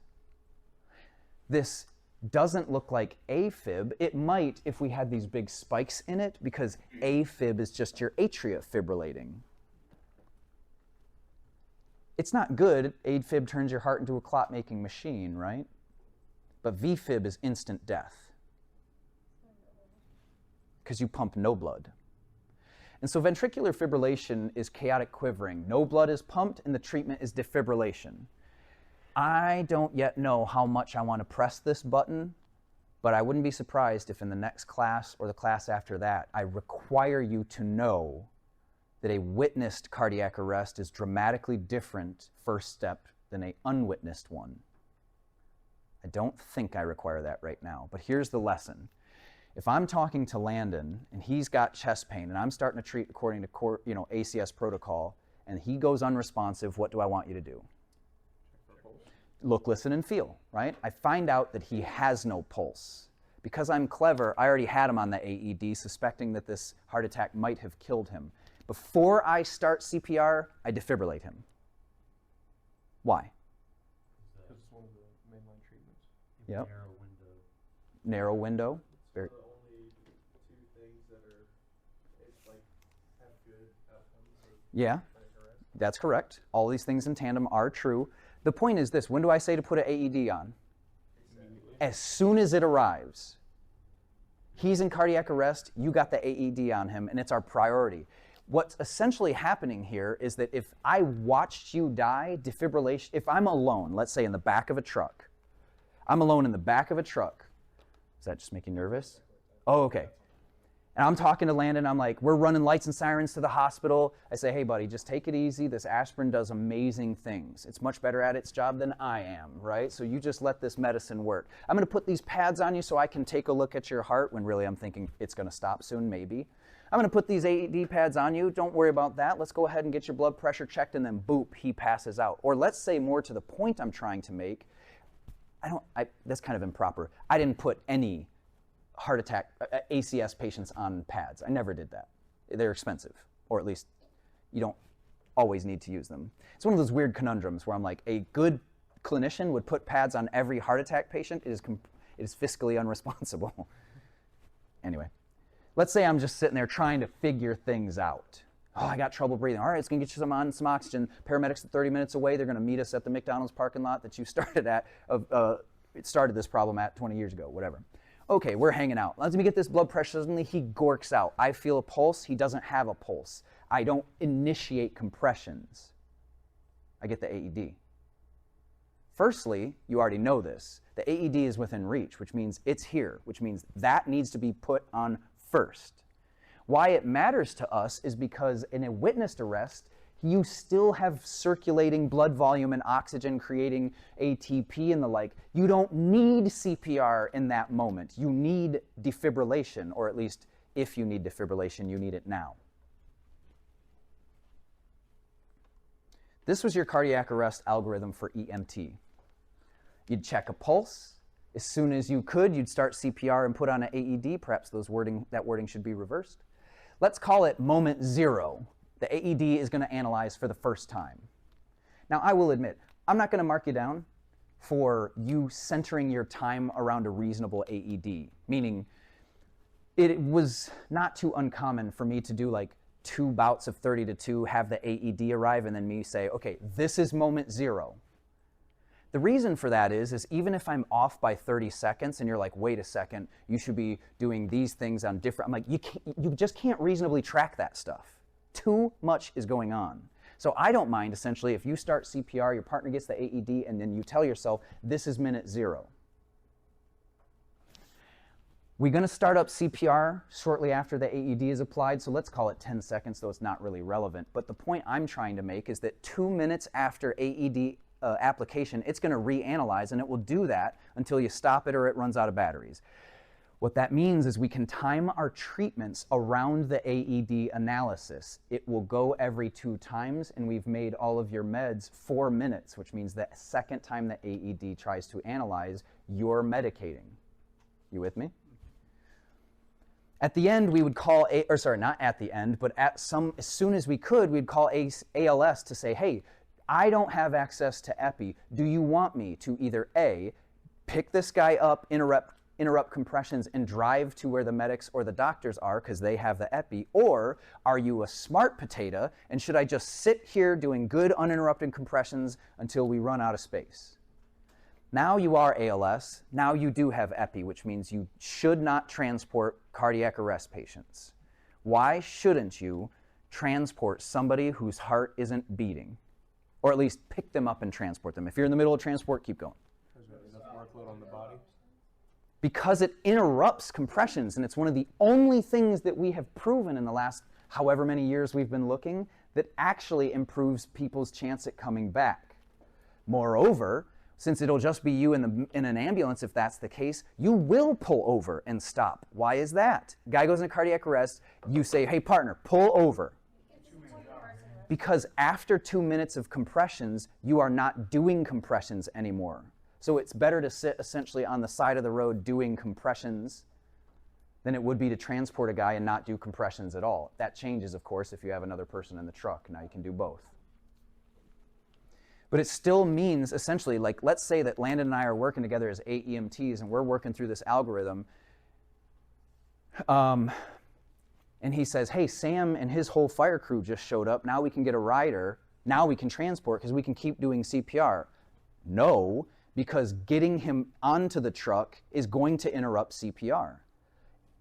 This doesn't look like AFib. It might if we had these big spikes in it, because AFib is just your atria fibrillating. It's not good. AFib turns your heart into a clot-making machine, right? But VFib is instant death because you pump no blood. And so ventricular fibrillation is chaotic quivering. No blood is pumped, and the treatment is defibrillation. I don't yet know how much I want to press this button, but I wouldn't be surprised if in the next class or the class after that, I require you to know that a witnessed cardiac arrest is dramatically different first step than an unwitnessed one. I don't think I require that right now, but here's the lesson. If I'm talking to Landon and he's got chest pain and I'm starting to treat according to ACS protocol and he goes unresponsive, what do I want you to do? Look, listen, and feel, right? I find out that he has no pulse. Because I'm clever, I already had him on the AED, suspecting that this heart attack might have killed him. Before I start CPR, I defibrillate him. Why? Because it's one of the mainline treatments. Yep. Narrow window. Narrow window. Very. The only two things that are, it's like, have good outcomes. Yeah, that's correct. All these things in tandem are true. The point is this: when do I say to put an AED on? As soon as it arrives. He's in cardiac arrest, you got the AED on him, and it's our priority. What's essentially happening here is that if I watched you die, defibrillation, if I'm alone, let's say in the back of a truck, I'm alone in the back of a truck, Does that just make you nervous? Oh, okay. And I'm talking to Landon. I'm like, we're running lights and sirens to the hospital. I say, hey, buddy, just take it easy. This aspirin does amazing things. It's much better at its job than I am, right? So you just let this medicine work. I'm going to put these pads on you so I can take a look at your heart, when really I'm thinking it's going to stop soon, maybe. I'm going to put these AED pads on you. Don't worry about that. Let's go ahead and get your blood pressure checked, and then boop, he passes out. Or let's say, more to the point I'm trying to make, that's kind of improper. I didn't put any heart attack, ACS patients on pads. I never did that. They're expensive, or at least you don't always need to use them. It's one of those weird conundrums where I'm like, a good clinician would put pads on every heart attack patient. It is fiscally unresponsible. Anyway, let's say I'm just sitting there trying to figure things out. Oh, I got trouble breathing. All right, it's going to get you some oxygen. Paramedics are 30 minutes away. They're going to meet us at the McDonald's parking lot that you started at. It started this problem at 20 years ago, whatever. Okay, we're hanging out. Let me get this blood pressure. Suddenly he gorks out. I feel a pulse. He doesn't have a pulse. I don't initiate compressions. I get the AED. Firstly, you already know this. The AED is within reach, which means it's here, which means that needs to be put on first. Why it matters to us is because in a witnessed arrest, you still have circulating blood volume and oxygen creating ATP and the like. You don't need CPR in that moment. You need defibrillation, or at least if you need defibrillation, you need it now. This was your cardiac arrest algorithm for EMT. You'd check a pulse. As soon as you could, you'd start CPR and put on an AED. Perhaps that wording should be reversed. Let's call it moment 0. The AED is going to analyze for the first time. Now, I will admit, I'm not going to mark you down for you centering your time around a reasonable AED, meaning it was not too uncommon for me to do like 2 bouts of 30 to 2, have the AED arrive, and then me say, okay, this is moment 0. The reason for that is even if I'm off by 30 seconds and you're like, wait a second, you should be doing these things on different, I'm like, you just can't reasonably track that stuff. Too much is going on. So I don't mind, essentially, if you start CPR, your partner gets the AED, and then you tell yourself, this is minute 0. We're going to start up CPR shortly after the AED is applied, so let's call it 10 seconds, though it's not really relevant. But the point I'm trying to make is that 2 minutes after AED application, it's going to reanalyze, and it will do that until you stop it or it runs out of batteries. What that means is we can time our treatments around the AED analysis. It will go every 2 times, and we've made all of your meds 4 minutes, which means the second time the AED tries to analyze, you're medicating. You with me? At the end, we would call, not at the end, but as soon as we could, we'd call ALS to say, hey, I don't have access to epi. Do you want me to either A, pick this guy up, interrupt compressions, and drive to where the medics or the doctors are because they have the epi, or are you a smart potato and should I just sit here doing good uninterrupted compressions until we run out of space? Now you are ALS, now you do have epi, which means you should not transport cardiac arrest patients. Why shouldn't you transport somebody whose heart isn't beating? Or at least pick them up and transport them. If you're in the middle of transport, keep going. Is there enough workload on the body? Because it interrupts compressions, and it's one of the only things that we have proven in the last however many years we've been looking that actually improves people's chance at coming back. Moreover, since it'll just be you in an ambulance, if that's the case, you will pull over and stop. Why is that? Guy goes into cardiac arrest, you say, hey partner, pull over. Because after 2 minutes of compressions, you are not doing compressions anymore. So it's better to sit essentially on the side of the road doing compressions than it would be to transport a guy and not do compressions at all. That changes, of course, if you have another person in the truck. Now you can do both. But it still means, essentially, like let's say that Landon and I are working together as 8 EMTs and we're working through this algorithm. And he says, hey, Sam and his whole fire crew just showed up. Now we can get a rider. Now we can transport because we can keep doing CPR. No, because getting him onto the truck is going to interrupt CPR.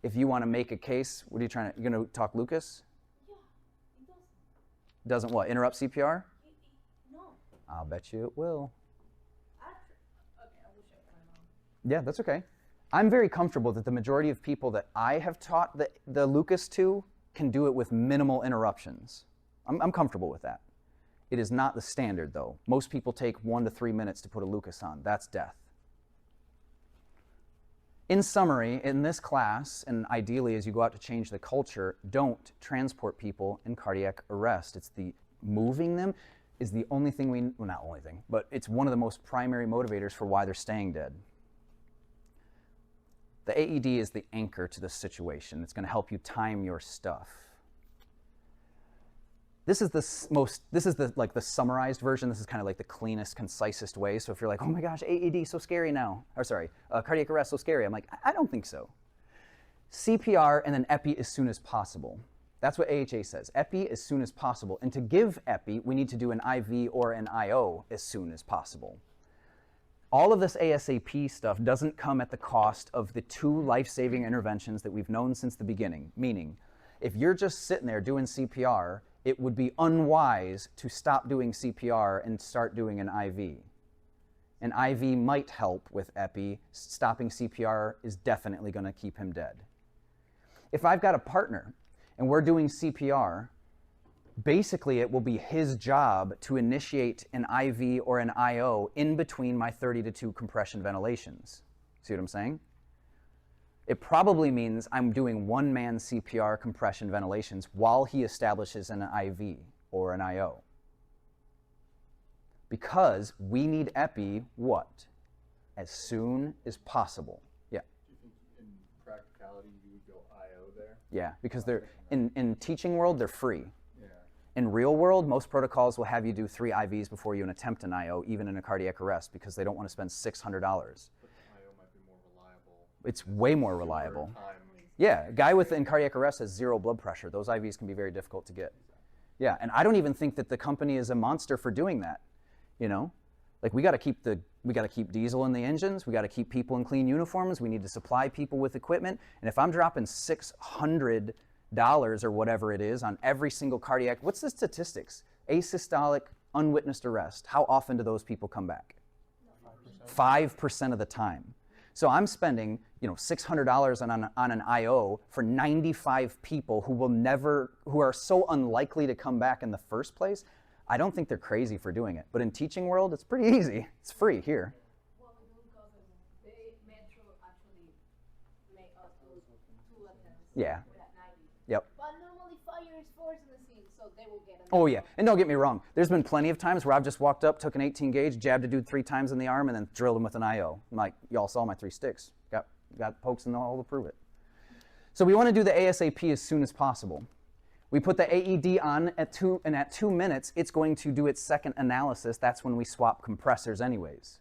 If you want to make a case, what are you trying to, you're going to talk Lucas? Yeah, it doesn't. Doesn't what, interrupt CPR? No. I'll bet you it will. Okay, I will check my mom. Yeah, that's okay. I'm very comfortable that the majority of people that I have taught the Lucas to can do it with minimal interruptions. I'm comfortable with that. It is not the standard, though. Most people take 1 to 3 minutes to put a Lucas on. That's death. In summary, in this class, and ideally as you go out to change the culture, don't transport people in cardiac arrest. It's the moving them is the only thing well, not only thing, but it's one of the most primary motivators for why they're staying dead. The AED is the anchor to the situation. It's going to help you time your stuff. This is the summarized version. This is kind of like the cleanest, concisest way. So if you're like, oh my gosh, AED, so scary now. Or sorry, cardiac arrest, so scary. I'm like, I don't think so. CPR and then epi as soon as possible. That's what AHA says. Epi as soon as possible. And to give epi, we need to do an IV or an IO as soon as possible. All of this ASAP stuff doesn't come at the cost of the 2 life-saving interventions that we've known since the beginning. Meaning, if you're just sitting there doing CPR, it would be unwise to stop doing CPR and start doing an IV. An IV might help with epi. Stopping CPR is definitely going to keep him dead. If I've got a partner and we're doing CPR, basically it will be his job to initiate an IV or an IO in between my 30 to 2 compression ventilations. See what I'm saying? It probably means I'm doing one-man CPR compression ventilations while he establishes an IV or an IO. Because we need epi, what? As soon as possible. Yeah. Do you think in practicality you would go IO there? Yeah, because they're in teaching world, they're free. Yeah. In real world, most protocols will have you do 3 IVs before you attempt an IO, even in a cardiac arrest, because they don't want to spend $600. But IO might be more reliable. It's way more reliable. Time. Yeah, a guy in cardiac arrest has 0 blood pressure. Those IVs can be very difficult to get. Yeah, and I don't even think that the company is a monster for doing that. You know, like we got to keep diesel in the engines. We got to keep people in clean uniforms. We need to supply people with equipment. And if I'm dropping $600 or whatever it is on every single cardiac, what's the statistics? Asystolic, unwitnessed arrest. How often do those people come back? 5% of the time. So I'm spending, $600 on an IO for 95 people who are so unlikely to come back in the first place. I don't think they're crazy for doing it. But in teaching world, it's pretty easy. It's free here. Well, we do because the metro actually make us do 2 attempts. Yeah. With that 90. Yep. But normally fire is forced in the scene, so they will get an Oh yeah, and don't get me wrong. There's been plenty of times where I've just walked up, took an 18 gauge, jabbed a dude 3 times in the arm, and then drilled him with an IO. I'm like, y'all saw my 3 sticks. Got pokes in the hole to prove it. So we want to do the ASAP as soon as possible. We put the AED on at 2 minutes, it's going to do its second analysis. That's when we swap compressors anyways.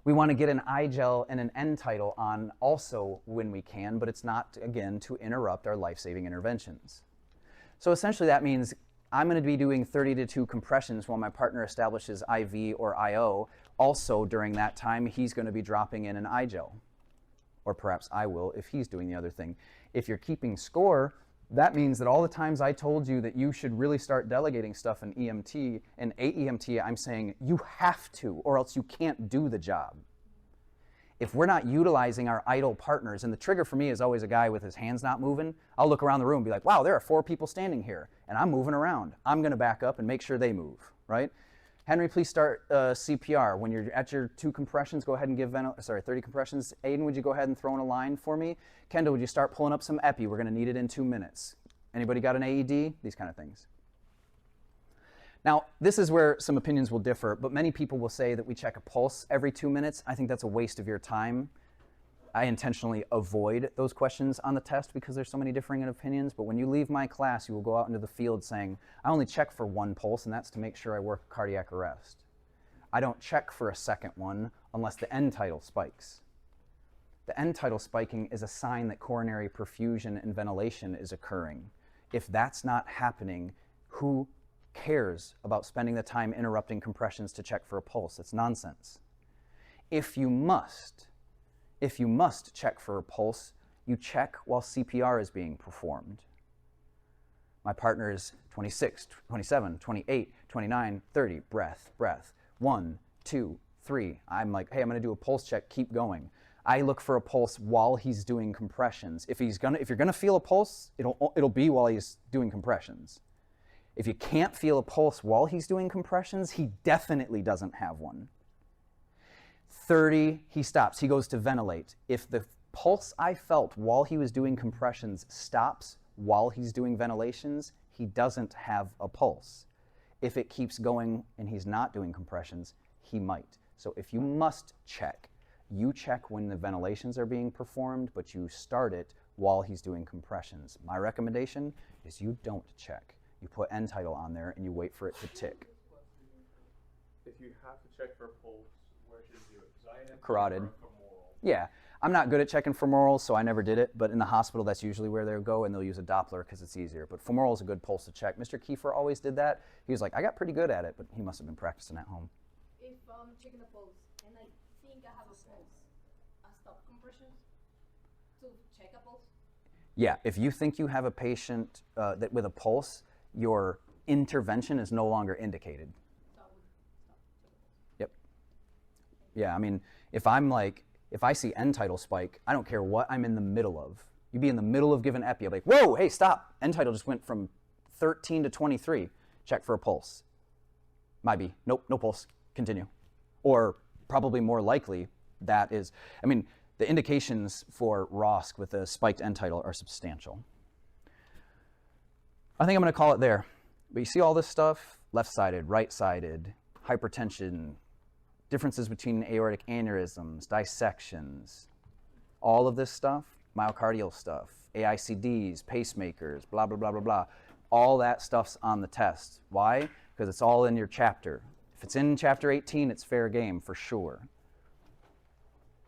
We want to get an iGel and an end tidal on also when we can, but it's not, again, to interrupt our life-saving interventions. So essentially that means I'm going to be doing 30 to 2 compressions while my partner establishes IV or IO. Also during that time, he's going to be dropping in an iGel. Or perhaps I will if he's doing the other thing. If you're keeping score, that means that all the times I told you that you should really start delegating stuff in EMT and AEMT, I'm saying you have to, or else you can't do the job. If we're not utilizing our idle partners, and the trigger for me is always a guy with his hands not moving, I'll look around the room and be like, wow, there are 4 people standing here, and I'm moving around. I'm going to back up and make sure they move, right? Henry, please start CPR. When you're at your 2 compressions, go ahead and give 30 compressions. Aiden, would you go ahead and throw in a line for me? Kendall, would you start pulling up some epi? We're going to need it in 2 minutes. Anybody got an AED? These kind of things. Now, this is where some opinions will differ, but many people will say that we check a pulse every 2 minutes. I think that's a waste of your time. I intentionally avoid those questions on the test because there's so many differing opinions, but when you leave my class, you will go out into the field saying, I only check for 1 pulse, and that's to make sure I work cardiac arrest. I don't check for a second one unless the end tidal spikes. The end tidal spiking is a sign that coronary perfusion and ventilation is occurring. If that's not happening, who cares about spending the time interrupting compressions to check for a pulse? It's nonsense. If you must check for a pulse, you check while CPR is being performed. My partner is 26, 27, 28, 29, 30, breath. 1, 2, 3. I'm like, hey, I'm going to do a pulse check, keep going. I look for a pulse while he's doing compressions. If you're gonna feel a pulse, it'll be while he's doing compressions. If you can't feel a pulse while he's doing compressions, he definitely doesn't have one. 30, he stops. He goes to ventilate. If the pulse I felt while he was doing compressions stops while he's doing ventilations, he doesn't have a pulse. If it keeps going and he's not doing compressions, he might. So if you must check, you check when the ventilations are being performed, but you start it while he's doing compressions. My recommendation is you don't check. You put end tidal on there and you wait for it to tick. If you have to check for a pulse, where should you do it? 'Cause I have Carotid. femoral. Yeah, I'm not good at checking femorals, so I never did it, but in the hospital, that's usually where they'll go, and they'll use a Doppler because it's easier. But femoral is a good pulse to check. Mr. Kiefer always did that. He was like, I got pretty good at it, but he must have been practicing at home. If I'm checking a pulse and I think I have a pulse, I stop compressions to check a pulse. Yeah, if you think you have a patient that with a pulse, your intervention is no longer indicated. So I would stop checking a pulse. Yep. Yeah, I mean, if I see end tidal spike, I don't care what I'm in the middle of. You'd be in the middle of giving epi. I'm like, whoa, hey, stop. End tidal just went from 13 to 23. Check for a pulse. Might be. Nope, no pulse. Continue. Or probably more likely, that is, I mean, the indications for ROSC with a spiked end tidal are substantial. I think I'm going to call it there. But you see all this stuff? Left-sided, right-sided, hypertension, differences between aortic aneurysms, dissections, all of this stuff, myocardial stuff, AICDs, pacemakers, blah, blah, blah, blah, blah. All that stuff's on the test. Why? Because it's all in your chapter. If it's in chapter 18, it's fair game for sure.